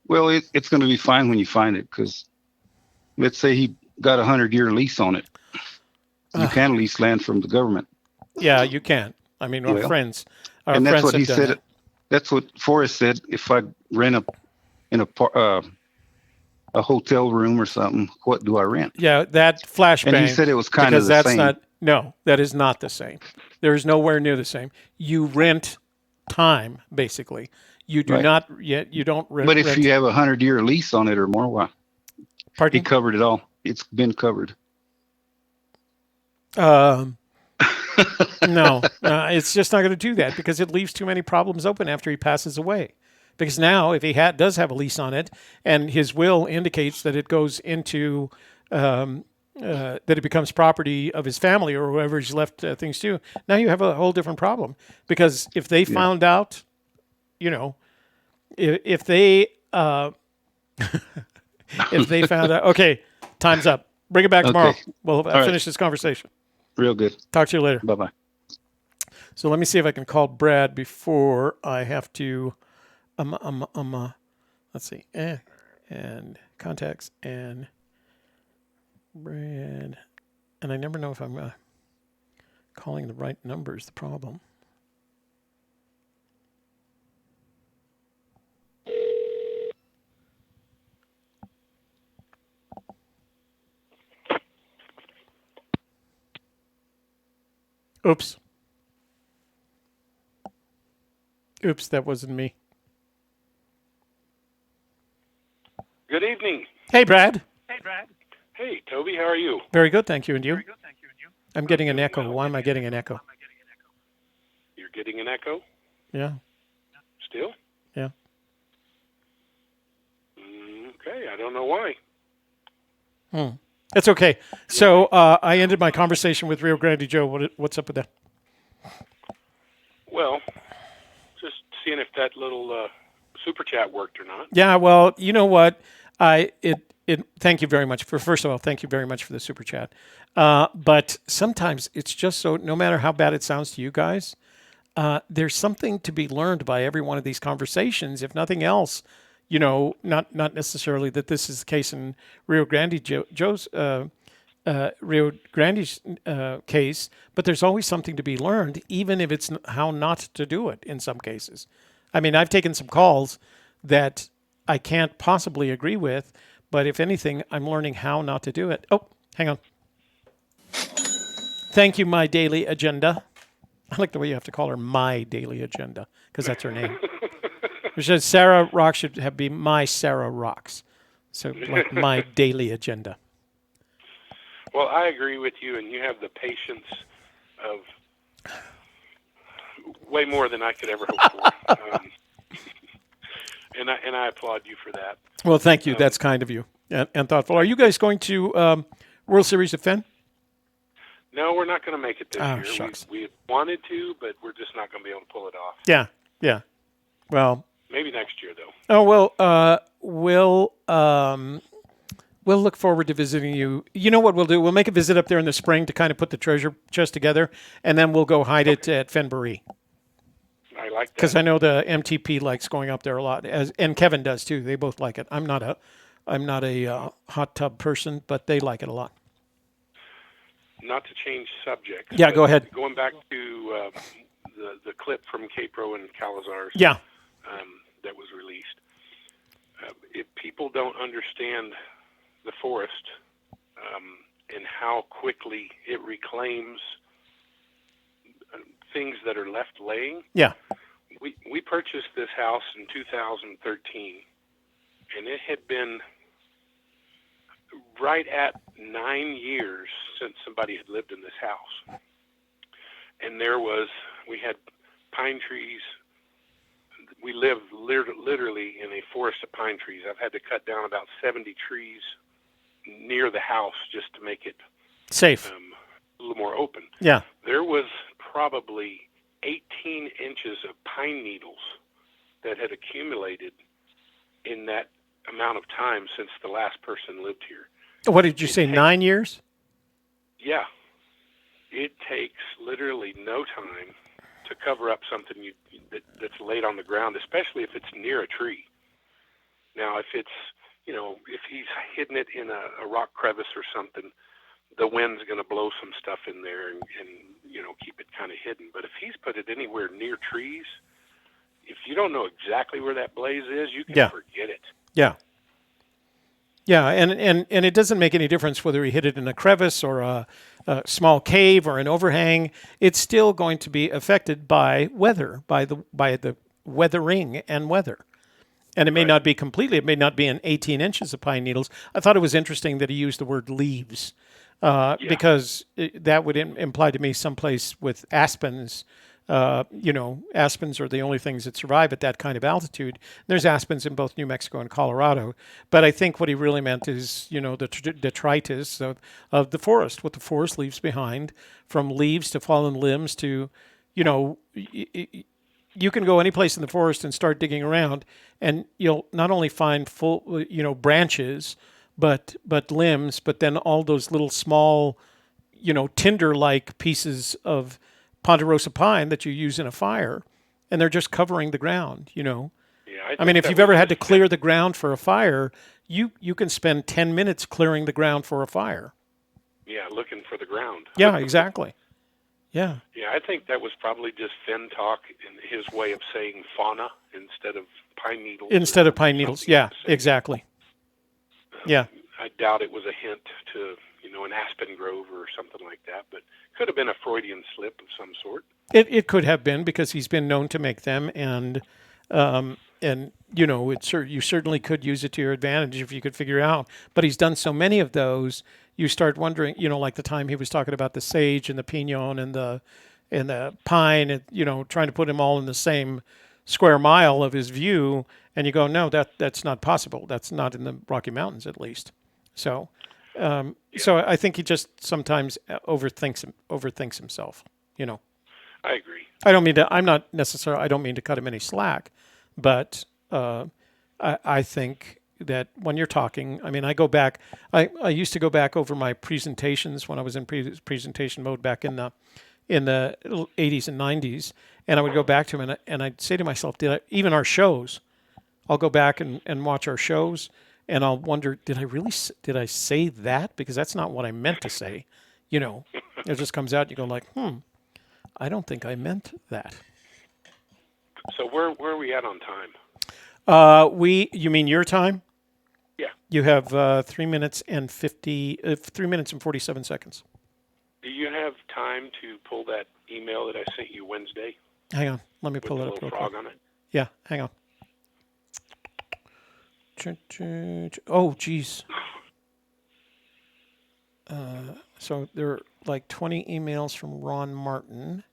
Well, it's going to be fine when you find it because let's say he got a 100-year lease on it. You can lease land from the government. Yeah, you can. I mean, our friends. And that's what he said. That's what Forrest said. If I rent in a hotel room or something, what do I rent? Yeah, that flashbang. And he said it was kind of the same. No, that is not the same. There is nowhere near the same. You rent time, basically. You do Right. not yet. You don't rent. But if you have a 100-year lease on it or more, why? Pardon? He covered it all. It's been covered. No, it's just not going to do that because it leaves too many problems open after he passes away. Because now, if he does have a lease on it, and his will indicates that it goes into that it becomes property of his family or whoever he's left things to, now you have a whole different problem. Because if they found out, if they if they found out, okay, time's up. Bring it back tomorrow. We'll finish this conversation. Real good. Talk to you later. Bye-bye. So let me see if I can call Brad before I have to, let's see, and contacts and Brad. And I never know if I'm calling the right number is the problem. Oops. Oops, that wasn't me. Good evening. Hey, Brad. Hey, Toby, how are you? Very good, thank you. And you? I'm getting an echo. Why am I getting an echo? You're getting an echo? Yeah. Still? Yeah. Okay, I don't know why. It's okay. So I ended my conversation with Rio Grande Joe. What's up with that? Well, just seeing if that little super chat worked or not. Yeah, well, you know what? Thank you very much first of all, thank you very much for the super chat. But sometimes it's just so, no matter how bad it sounds to you guys, there's something to be learned by every one of these conversations, if nothing else. Not necessarily that this is the case in Rio Grande Joe's Rio Grande's case, but there's always something to be learned, even if it's how not to do it in some cases. I mean, I've taken some calls that I can't possibly agree with, but if anything, I'm learning how not to do it. Oh, hang on. Thank you, My Daily Agenda. I like the way you have to call her My Daily Agenda, because that's her name. Which says Sarah Rock should be My Sarah Rocks. So like My Daily Agenda. Well, I agree with you, and you have the patience of way more than I could ever hope for. And I applaud you for that. Well, thank you. That's kind of you and thoughtful. Are you guys going to World Series of Fenn? No, we're not going to make it this year. Shucks. We wanted to, but we're just not going to be able to pull it off. Yeah. Well, maybe next year, though. Oh well, we'll look forward to visiting you. You know what we'll do? We'll make a visit up there in the spring to kind of put the treasure chest together, and then we'll go hide it at Fenbury. I like that. Because I know the MTP likes going up there a lot, and Kevin does too. They both like it. I'm not a hot tub person, but they like it a lot. Not to change subject. Yeah, go ahead. Going back to the clip from Capro and Calazar's. Yeah. That was released. If people don't understand the forest and how quickly it reclaims things that are left laying. Yeah. We purchased this house in 2013, and it had been right at 9 years since somebody had lived in this house. And we had pine trees. We live literally in a forest of pine trees. I've had to cut down about 70 trees near the house just to make it safe, a little more open. Yeah. There was probably 18 inches of pine needles that had accumulated in that amount of time since the last person lived here. What did you say, 9 years? Yeah. It takes literally no time to cover up something that's laid on the ground, especially if it's near a tree. Now, if it's, if he's hidden it in a rock crevice or something, the wind's going to blow some stuff in there and keep it kind of hidden. But if he's put it anywhere near trees, if you don't know exactly where that blaze is, you can forget it. Yeah. Yeah, and it doesn't make any difference whether he hit it in a crevice or a small cave or an overhang. It's still going to be affected by weather, by the weathering and weather. And it may not be completely, it may not be in 18 inches of pine needles. I thought it was interesting that he used the word leaves because that would imply to me someplace with aspens. Aspens are the only things that survive at that kind of altitude. There's aspens in both New Mexico and Colorado. But I think what he really meant is, the detritus of the forest, what the forest leaves behind, from leaves to fallen limbs to, you can go any place in the forest and start digging around, and you'll not only find full, branches, but limbs, but then all those little small, tinder-like pieces of ponderosa pine that you use in a fire, and they're just covering the ground. Yeah, I mean, if you've ever had to clear the ground for a fire, you can spend 10 minutes clearing the ground for a fire. Yeah, looking for the ground. Yeah, exactly. Yeah. Yeah, I think that was probably just Fenn talk in his way of saying fauna instead of pine needles. Instead of pine needles, yeah, exactly. Yeah. I doubt it was a hint to, an aspen grove or something like that, but could have been a Freudian slip of some sort. It could have been, because he's been known to make them, and you certainly could use it to your advantage if you could figure out. But he's done so many of those, you start wondering, like the time he was talking about the sage and the pinon and the pine, and trying to put them all in the same square mile of his view, and you go, no, that's not possible. That's not in the Rocky Mountains, at least. So. So I think he just sometimes overthinks himself. I agree. I don't mean to cut him any slack, but I think that when you're talking, I mean, I go back. I used to go back over my presentations when I was in presentation mode back in the 80s and 90s, and I would go back to him and I'd say to myself, even our shows, I'll go back and watch our shows. And I'll wonder, did I say that? Because that's not what I meant to say. It just comes out and you go like, I don't think I meant that. So where are we at on time? You mean your time? Yeah. You have 3 minutes and 47 seconds. Do you have time to pull that email that I sent you Wednesday? Hang on. Let me pull it up. With the little frog on it? Yeah, hang on. Oh, geez. So there are like 20 emails from Ron Martin.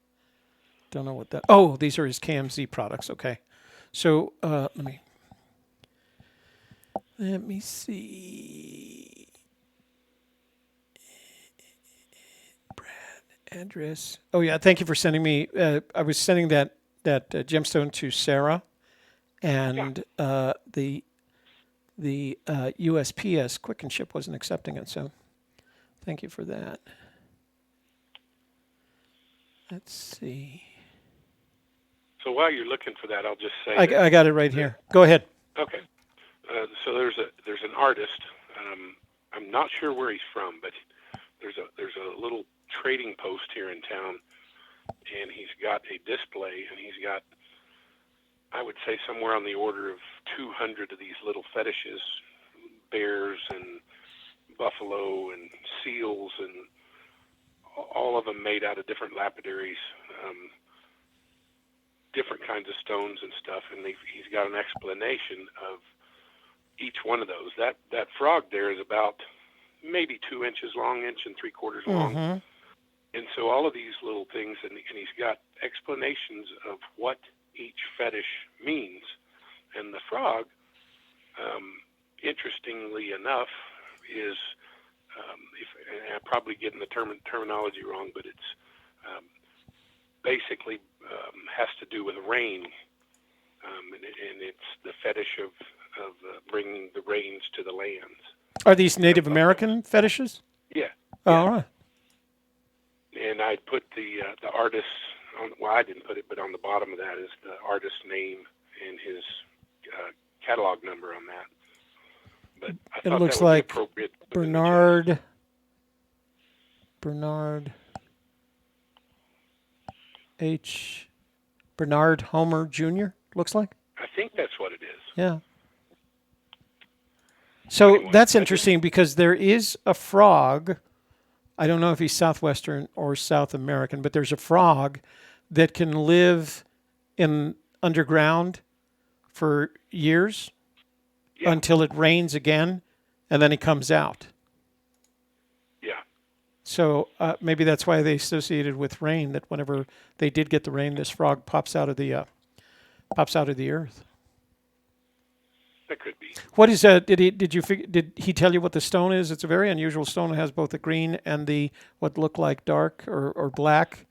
Don't know what that. Oh, these are his KMZ products. Okay. So let me see. Brad, address. Oh yeah, thank you for sending me. I was sending that gemstone to Sarah, and the USPS Quick and Ship wasn't accepting it, so thank you for that. Let's see. So while you're looking for that, I'll just say I got it right here. Go ahead. Okay. So there's an artist. I'm not sure where he's from, but there's a little trading post here in town, and he's got a display, and he's got, I would say, somewhere on the order of 200 of these little fetishes, bears and buffalo and seals, and all of them made out of different lapidaries, different kinds of stones and stuff. And he's got an explanation of each one of those. That frog there is about maybe 2 inches long, 1 3/4 long. Mm-hmm. And so all of these little things, and he's got explanations of what each fetish means. And the frog, interestingly enough, is, and I'm probably getting the terminology wrong, but it's basically has to do with rain, and it's the fetish of bringing the rains to the lands. Are these Native American fetishes? Yeah. Oh, all right. And I put the artist on. Well, I didn't put it, but on the bottom of that is the artist's name and his catalog number on that. But I thought looks that would like be appropriate. Bernard Homer Jr. looks like. I think that's what it is. Yeah. So Anyway, that's interesting because there is a frog. I don't know if he's Southwestern or South American, but there's a frog that can live in underground for years until it rains again, and then he comes out. Yeah. So maybe that's why they associated with rain. That whenever they did get the rain, this frog pops out of the earth. That could be. What is did he tell you what the stone is? It's a very unusual stone. It has both the green and the what look like dark or black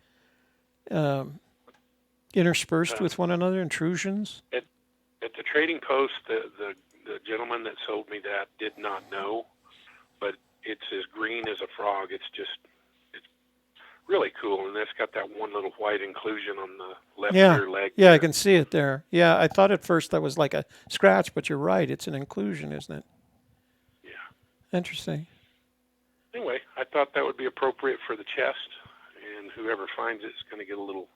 interspersed with one another, intrusions. At the trading post, the gentleman that sold me that did not know, but it's as green as a frog. It's really cool, and it's got that one little white inclusion on the left rear leg. Yeah, I can see it there. Yeah, I thought at first that was like a scratch, but you're right. It's an inclusion, isn't it? Yeah. Interesting. Anyway, I thought that would be appropriate for the chest, and whoever finds it is going to get a little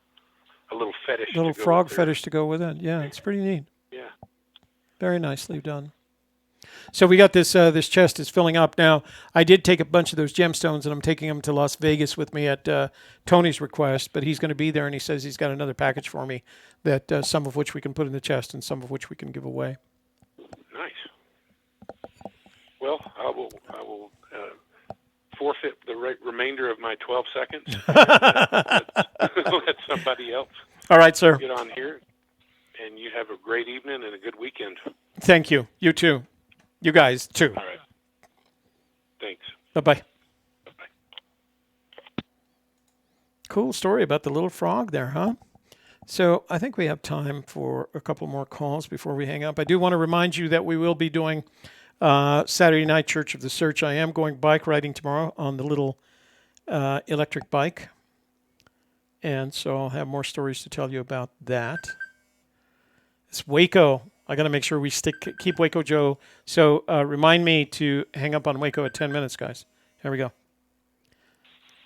fetish. Little frog fetish to go with it. Yeah, it's pretty neat. Yeah. Very nicely done. So we got this this chest is filling up now. I did take a bunch of those gemstones, and I'm taking them to Las Vegas with me at Tony's request, but he's going to be there, and he says he's got another package for me that some of which we can put in the chest and some of which we can give away. Nice. Well, I will forfeit the remainder of my 12 seconds. Let somebody else. All right, sir. Get on here, and you have a great evening and a good weekend. Thank you. You too. You guys too. All right. Thanks. Bye-bye. Bye-bye. Cool story about the little frog there, huh? So I think we have time for a couple more calls before we hang up. I do want to remind you that we will be doing Saturday night Church of the Search. I am going bike riding tomorrow on the little electric bike. And so I'll have more stories to tell you about that. It's Waco. I got to make sure we keep Waco Joe. So remind me to hang up on Waco at 10 minutes, guys. Here we go.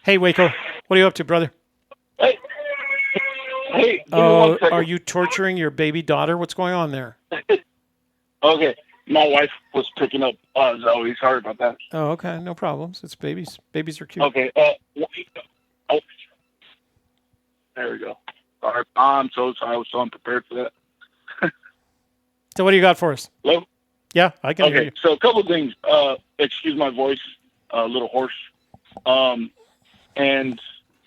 Hey, Waco. What are you up to, brother? Hey. Hey. Oh, are you torturing your baby daughter? What's going on there? Okay. My wife was picking up Zoe. Sorry about that. Oh, okay. No problems. It's babies. Babies are cute. Okay. Oh. There we go. Sorry. I'm so sorry. I was so unprepared for that. So what do you got for us? Hello? Yeah, I can hear you. So a couple of things. Excuse my voice, a little hoarse. And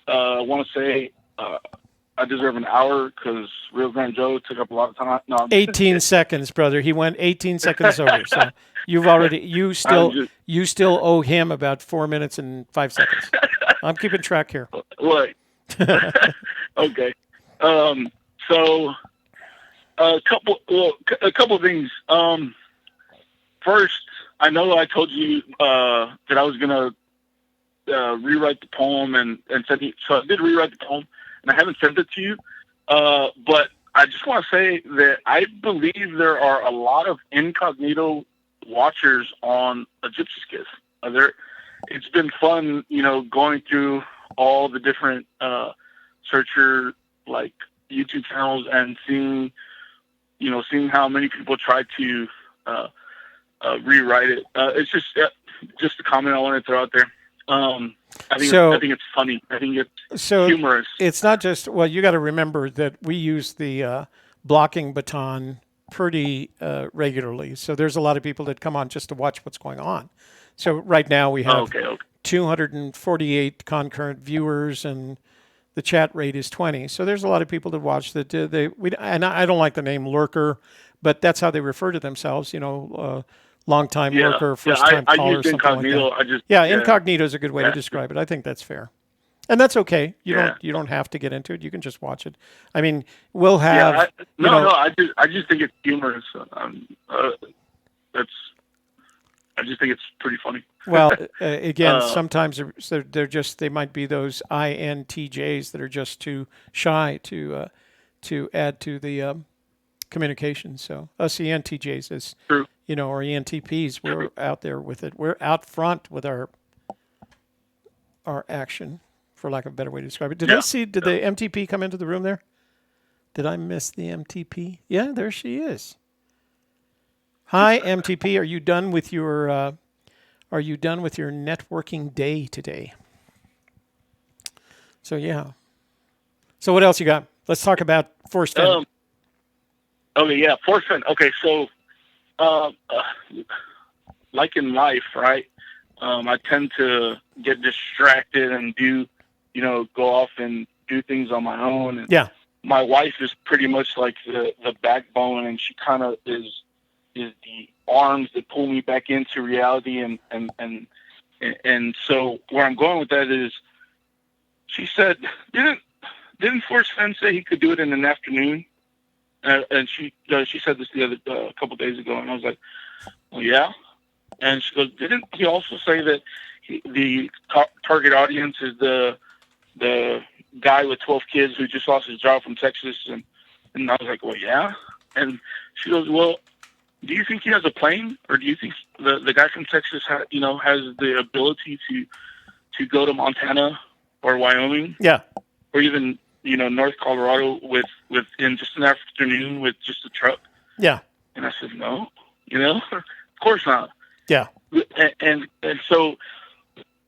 I want to say I deserve an hour because Rio Rancho took up a lot of time. No, 18 seconds, brother. He went 18 seconds over. So you still owe him about 4 minutes and 5 seconds. I'm keeping track here. What? Okay. So a couple of things. First, I know I told you that I was gonna rewrite the poem and so I did rewrite the poem, and I haven't sent it to you. But I just want to say that I believe there are a lot of incognito watchers on a Gypsy Kiss. It's been fun, going through all the different searcher like YouTube channels and seeing how many people try to rewrite it. It's just a comment I want to throw out there. I think it's funny. I think it's humorous. It's not just, well, you got to remember that we use the blocking baton pretty regularly. So there's a lot of people that come on just to watch what's going on. So right now we have 248 concurrent viewers and the chat rate is 20. So there's a lot of people that watch that and I don't like the name lurker, but that's how they refer to themselves, long-time lurker, first-time caller, something incognito. like that. Incognito is a good way to describe it. I think that's fair. And that's okay. You don't have to get into it. You can just watch it. I mean, we'll have I just think it's humorous. I just think it's pretty funny. Well, again, sometimes they might be those INTJs that are just too shy to add to the communication. So us ENTJs, as or ENTPs, we're out there with it. We're out front with our action, for lack of a better way to describe it. Did the MTP come into the room there? Did I miss the MTP? Yeah, there she is. Hi, MTP. Are you done with your networking day today? So yeah. So what else you got? Let's talk about Forrest Fenn. Okay, yeah, Forrest Fenn. Okay, so like in life, right? I tend to get distracted and go off and do things on my own. And yeah. My wife is pretty much like the backbone, and she kind of is the arms that pull me back into reality. And so where I'm going with that is, she said, didn't Forrest Fenn say he could do it in an afternoon? And she said this the other a couple days ago, and I was like, well, yeah. And she goes, didn't he also say that the target audience is the guy with 12 kids who just lost his job from Texas? And I was like, well, yeah. And she goes, well, do you think he has a plane, or do you think the guy from Texas has the ability to go to Montana or Wyoming? Yeah. Or even North Colorado in just an afternoon with just a truck? Yeah. And I said, no, of course not. Yeah. And so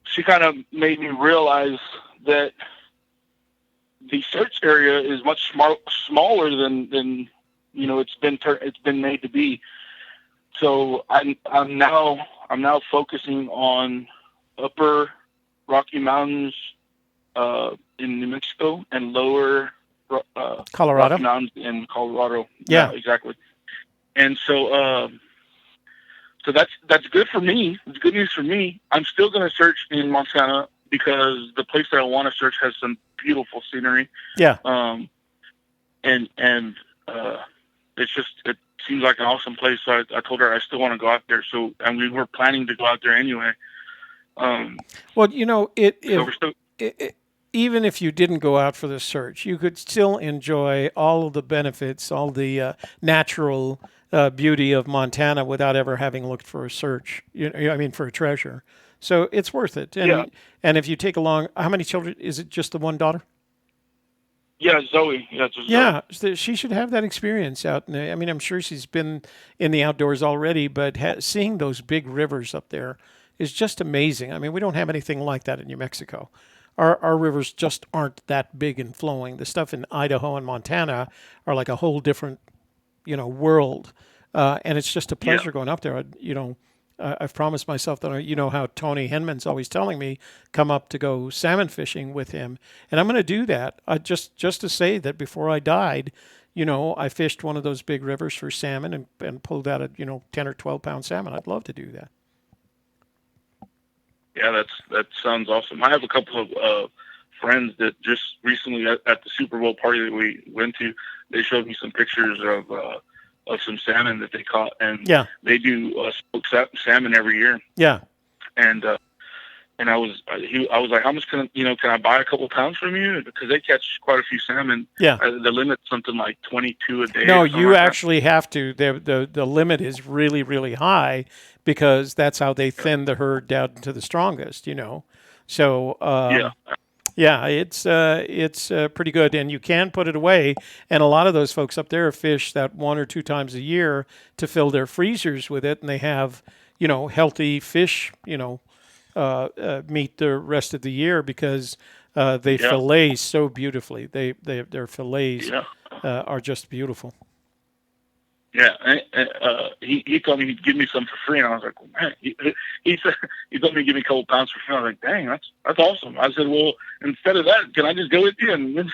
she kind of made me realize that the search area is much smaller than it's been made to be. So I'm now focusing on upper Rocky Mountains in New Mexico and lower Colorado. Rocky Mountains in Colorado. Yeah, exactly. And so so that's good for me. It's good news for me. I'm still going to search in Montana because the place that I want to search has some beautiful scenery. Yeah. And it seems like an awesome place. So I told her I still want to go out there. So, and we were planning to go out there anyway. Well, even if you didn't go out for the search, you could still enjoy all of the benefits, all the natural beauty of Montana without ever having looked for a search. For a treasure. So it's worth it. And if you take along, how many children? Is it just the one daughter? Yeah, Zoe. Yeah, she should have that experience out. I'm sure she's been in the outdoors already, but seeing those big rivers up there is just amazing. We don't have anything like that in New Mexico. Our rivers just aren't that big and flowing. The stuff in Idaho and Montana are like a whole different, world. And it's just a pleasure going up there. I've promised myself that, how Tony Henman's always telling me, come up to go salmon fishing with him. And I'm going to do that. Just to say that before I died, I fished one of those big rivers for salmon and pulled out a, 10 or 12 pound salmon. I'd love to do that. Yeah, that sounds awesome. I have a couple of friends that just recently at the Super Bowl party that we went to, they showed me some pictures of some salmon that they caught, and they do smoked salmon every year. Yeah, and I was like, how much can I buy a couple pounds from you, because they catch quite a few salmon. Yeah, the limit's something like 22 a day. No, you actually have to. The limit is really, really high because that's how they thin the herd down to the strongest. So yeah, it's pretty good, and you can put it away. And a lot of those folks up there fish that 1 or 2 times a year to fill their freezers with it, and they have healthy fish meat the rest of the year because they fillet so beautifully. Their fillets are just beautiful. Yeah, he told me he'd give me some for free, and I was like, well, man, he told me to give me a couple pounds for free. I was like, dang, that's awesome. I said, well, instead of that, can I just go with you? And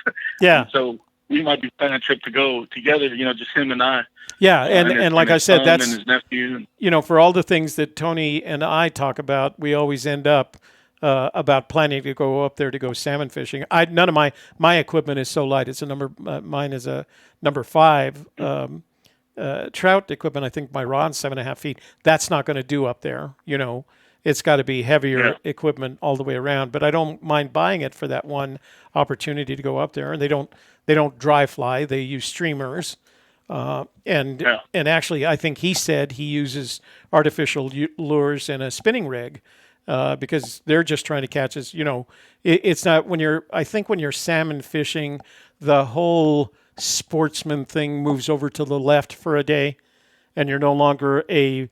so we might be planning a trip to go together, just him and I. Yeah, and like I said, that's and his nephew. For all the things that Tony and I talk about, we always end up about planning to go up there to go salmon fishing. None of my equipment is so light. It's mine is a number 5. Trout equipment, I think my rod's 7.5 feet. That's not going to do up there. It's got to be heavier equipment all the way around. But I don't mind buying it for that one opportunity to go up there. And they don't dry fly. They use streamers. And actually, I think he said he uses artificial lures and a spinning rig because they're just trying to catch us. It's not when you're salmon fishing, the whole sportsman thing moves over to the left for a day. and you're no longer a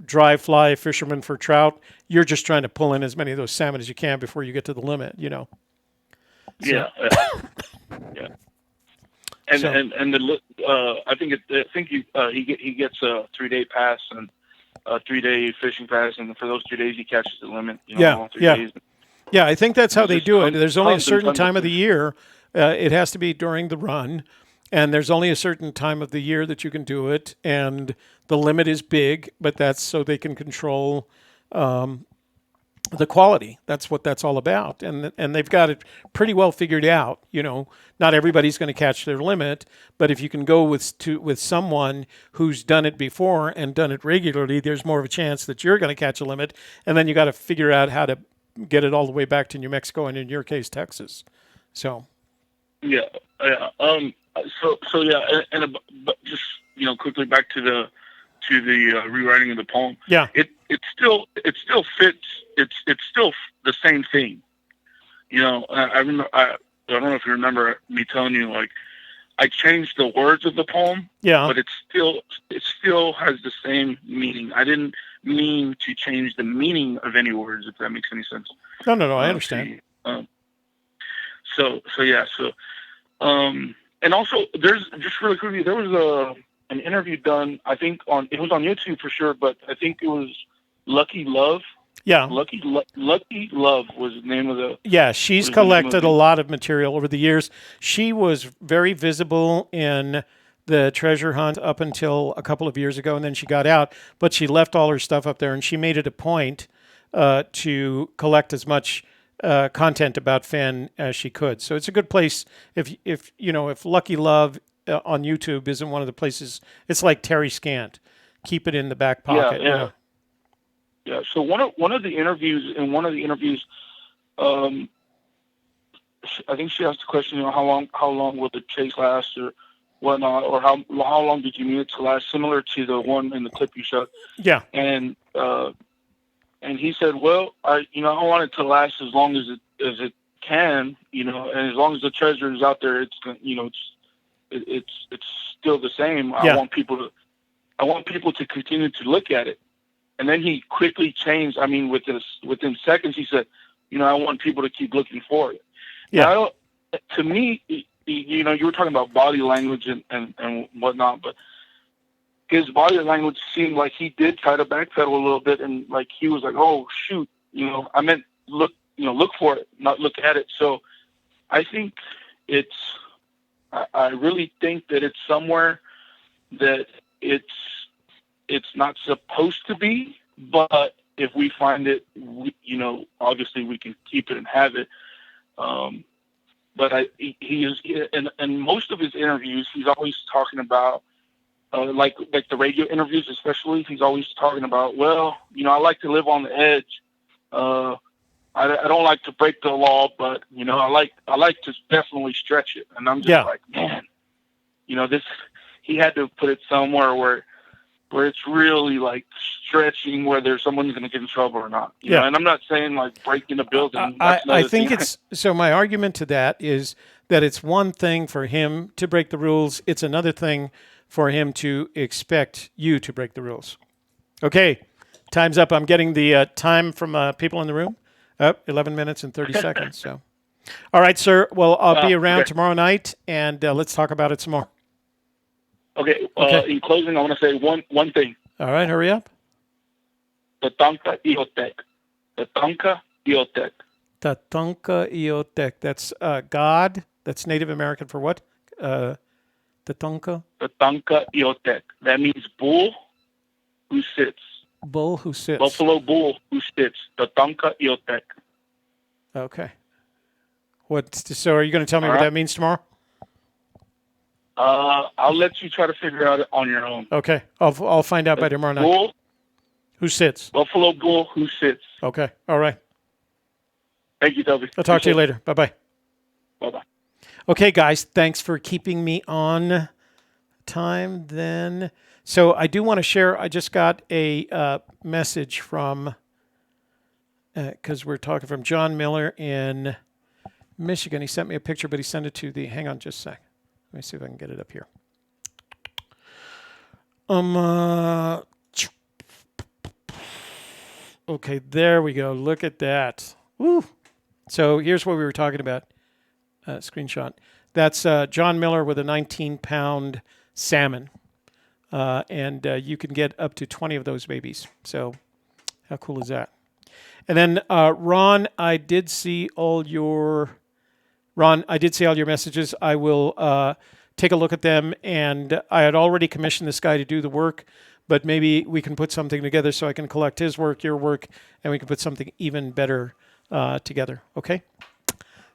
dry fly fisherman for trout. You're just trying to pull in as many of those salmon as you can before you get to the limit, you know. So. Yeah. And So- and the I think he gets a 3-day pass and a 3-day fishing pass, and for those 3 days he catches the limit. You know, all 3 days. Yeah, I think that's how they Just do it. There's only a tons and certain tons of time of the fish. year. It has to be during the run, and there's only a certain time of the year that you can do it. And the limit is big, but that's so they can control the quality. That's what that's all about. And they've got it pretty well figured out. You know, not everybody's going to catch their limit, but if you can go with someone who's done it before and done it regularly, there's more of a chance that you're going to catch a limit. And then you got to figure out how to get it all the way back to New Mexico and, in your case, Texas. So. Yeah. So yeah, but just quickly back to the rewriting of the poem. Yeah. It still fits. It's still the same thing. You know, I don't know if you remember me telling you, like, I changed the words of the poem. Yeah. But it still has the same meaning. I didn't mean to change the meaning of any words, if that makes any sense. No, I understand. So yeah. And also, there's just really quickly, there was an interview done. I think it was on YouTube for sure, but I think it was Lucky Love. Yeah. Lucky Love was the name of the. Yeah, she's collected a lot of material over the years. She was very visible in the treasure hunt up until a couple of years ago, and then she got out. But she left all her stuff up there, and she made it a point to collect as much content about Fenn as she could. So it's a good place if Lucky Love on YouTube isn't one of the places. It's like Terry Scant. Keep it in the back pocket. Yeah. You know? Yeah. So one of the interviews, I think she asked the question, how long will the chase last or whatnot, or how long did you need it to last, similar to the one in the clip you shot. Yeah. And he said, well, I want it to last as long as it can, and as long as the treasure is out there, it's still the same. Yeah. I want people to continue to look at it. And then he quickly changed. I mean, within seconds, he said, I want people to keep looking for it. Yeah. Now, to me, you were talking about body language and whatnot, but his body language seemed like he did try to backpedal a little bit, and like he was like, "Oh shoot, I meant look for it, not look at it." So, I think I really think that it's somewhere that it's not supposed to be, but if we find it, obviously we can keep it and have it. But he is, and most of his interviews, he's always talking about, like the radio interviews, especially, he's always talking about, well, I like to live on the edge. I don't like to break the law, but I like to definitely stretch it. And I'm just like, man, he had to put it somewhere where it's really like stretching, whether someone's going to get in trouble or not. You know? And I'm not saying like breaking a building. I think so. My argument to that is that it's one thing for him to break the rules. It's another thing for him to expect you to break the rules. Okay, time's up. I'm getting the time from people in the room. 11 minutes and 30 seconds. So, all right, sir. Well, I'll be around tomorrow night, and let's talk about it some more. Okay. In closing, I want to say one thing. All right, hurry up. Tatanka Iotek. Tatanka Iotek. Tatanka Iotek. That's God. That's Native American for what? Tatanka? Tatanka Iotek. That means bull who sits. Bull who sits. Buffalo bull who sits. Tatanka Iotek. Okay. So are you going to tell me what that means tomorrow? I'll let you try to figure out it on your own. Okay. I'll find out by tomorrow night. Bull who sits. Buffalo bull who sits. Okay. All right. Thank you, Toby. I'll talk to you later. Bye-bye. Bye-bye. Okay, guys. Thanks for keeping me on time then. So I do want to share, I just got a message from, because we're talking from John Miller in Michigan. He sent me a picture, but he sent it to hang on just a sec. Let me see if I can get it up here. Okay, there we go. Look at that. Woo. So here's what we were talking about. Screenshot. That's John Miller with a 19-pound salmon. And you can get up to 20 of those babies. So how cool is that? And then Ron, I did see all your messages. I will take a look at them. And I had already commissioned this guy to do the work, but maybe we can put something together so I can collect his work, your work, and we can put something even better together. Okay?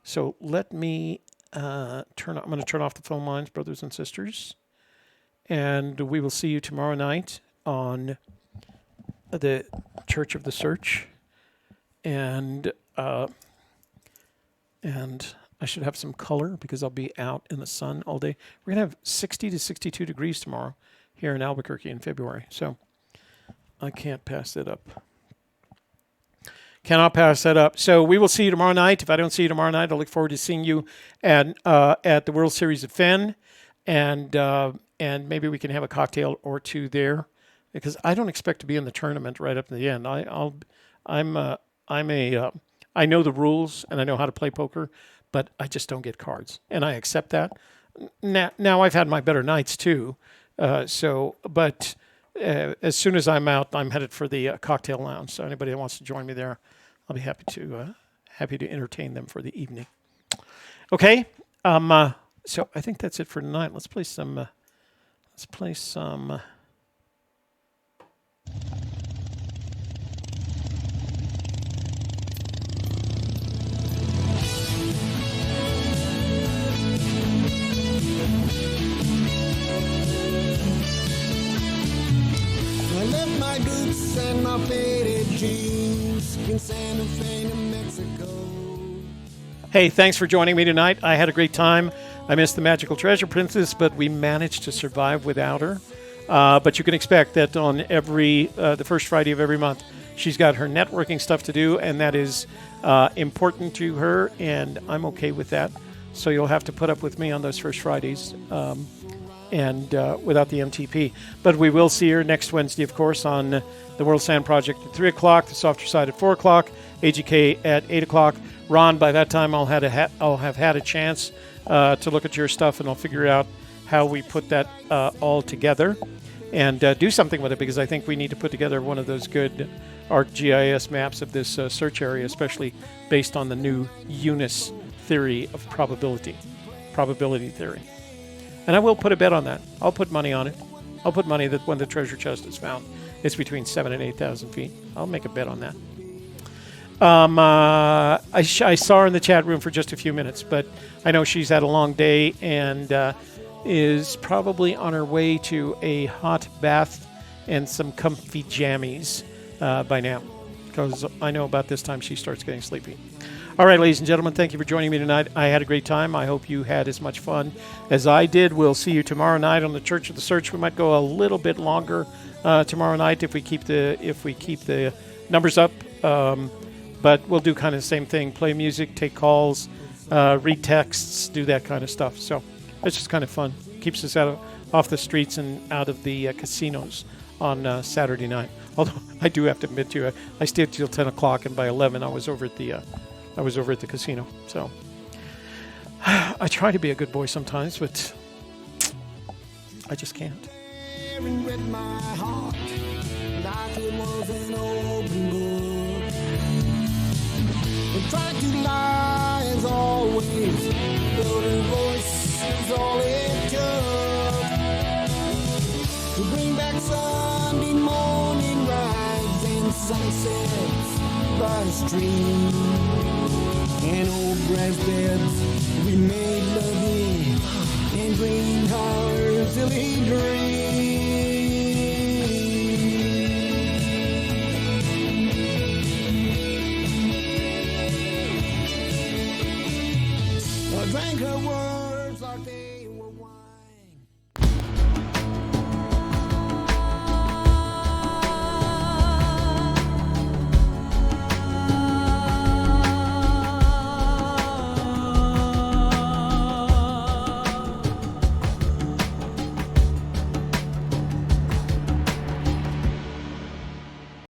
So let me I'm going to turn off the phone lines, brothers and sisters. And we will see you tomorrow night on the Church of the Search. And I should have some color because I'll be out in the sun all day. We're going to have 60 to 62 degrees tomorrow here in Albuquerque in February. So I can't pass that up. Cannot pass that up. So we will see you tomorrow night. If I don't see you tomorrow night, I look forward to seeing you at the World Series of Fenn. And maybe we can have a cocktail or two there, because I don't expect to be in the tournament right up to the end. I know the rules and I know how to play poker, but I just don't get cards, and I accept that. Now I've had my better nights too, as soon as I'm out, I'm headed for the cocktail lounge. So anybody that wants to join me there, I'll be happy to entertain them for the evening. Okay. So I think that's it for tonight. Let's play some. I left my boots and my faded jeans in Santa Fe, New Mexico. Hey, thanks for joining me tonight. I had a great time. I missed the Magical Treasure Princess, but we managed to survive without her. But you can expect that on the first Friday of every month, she's got her networking stuff to do, and that is important to her, and I'm okay with that. So you'll have to put up with me on those first Fridays and without the MTP. But we will see her next Wednesday, of course, on the World Sand Project at 3 o'clock, the Softer Side at 4 o'clock, AGK at 8 o'clock. Ron, by that time, I'll have had a chance to look at your stuff, and I'll figure out how we put that all together and do something with it, because I think we need to put together one of those good ArcGIS maps of this search area, especially based on the new Younis theory of probability theory. And I will put a bet on that. I'll put money on it. I'll put money that when the treasure chest is found, it's between 7,000 and 8,000 feet. I'll make a bet on that. I saw her in the chat room for just a few minutes, but I know she's had a long day and is probably on her way to a hot bath and some comfy jammies by now, because I know about this time she starts getting sleepy. All right, ladies and gentlemen, thank you for joining me tonight. I had a great time. I hope you had as much fun as I did. We'll see you tomorrow night on the Church of the Search. We might go a little bit longer tomorrow night if we keep the numbers up. But we'll do kind of the same thing: play music, take calls, read texts, do that kind of stuff. So it's just kind of fun. Keeps us off the streets and out of the casinos on Saturday night. Although I do have to admit to you, I stayed till 10 o'clock, and by 11 I was over at the casino. So I try to be a good boy sometimes, but I just can't. Read my heart like it was an open book. And tried to lie as always, though the voice is all it took. To bring back Sunday morning rides and sunsets by the stream. And old grass beds we made love in, and green hearts silly dreams.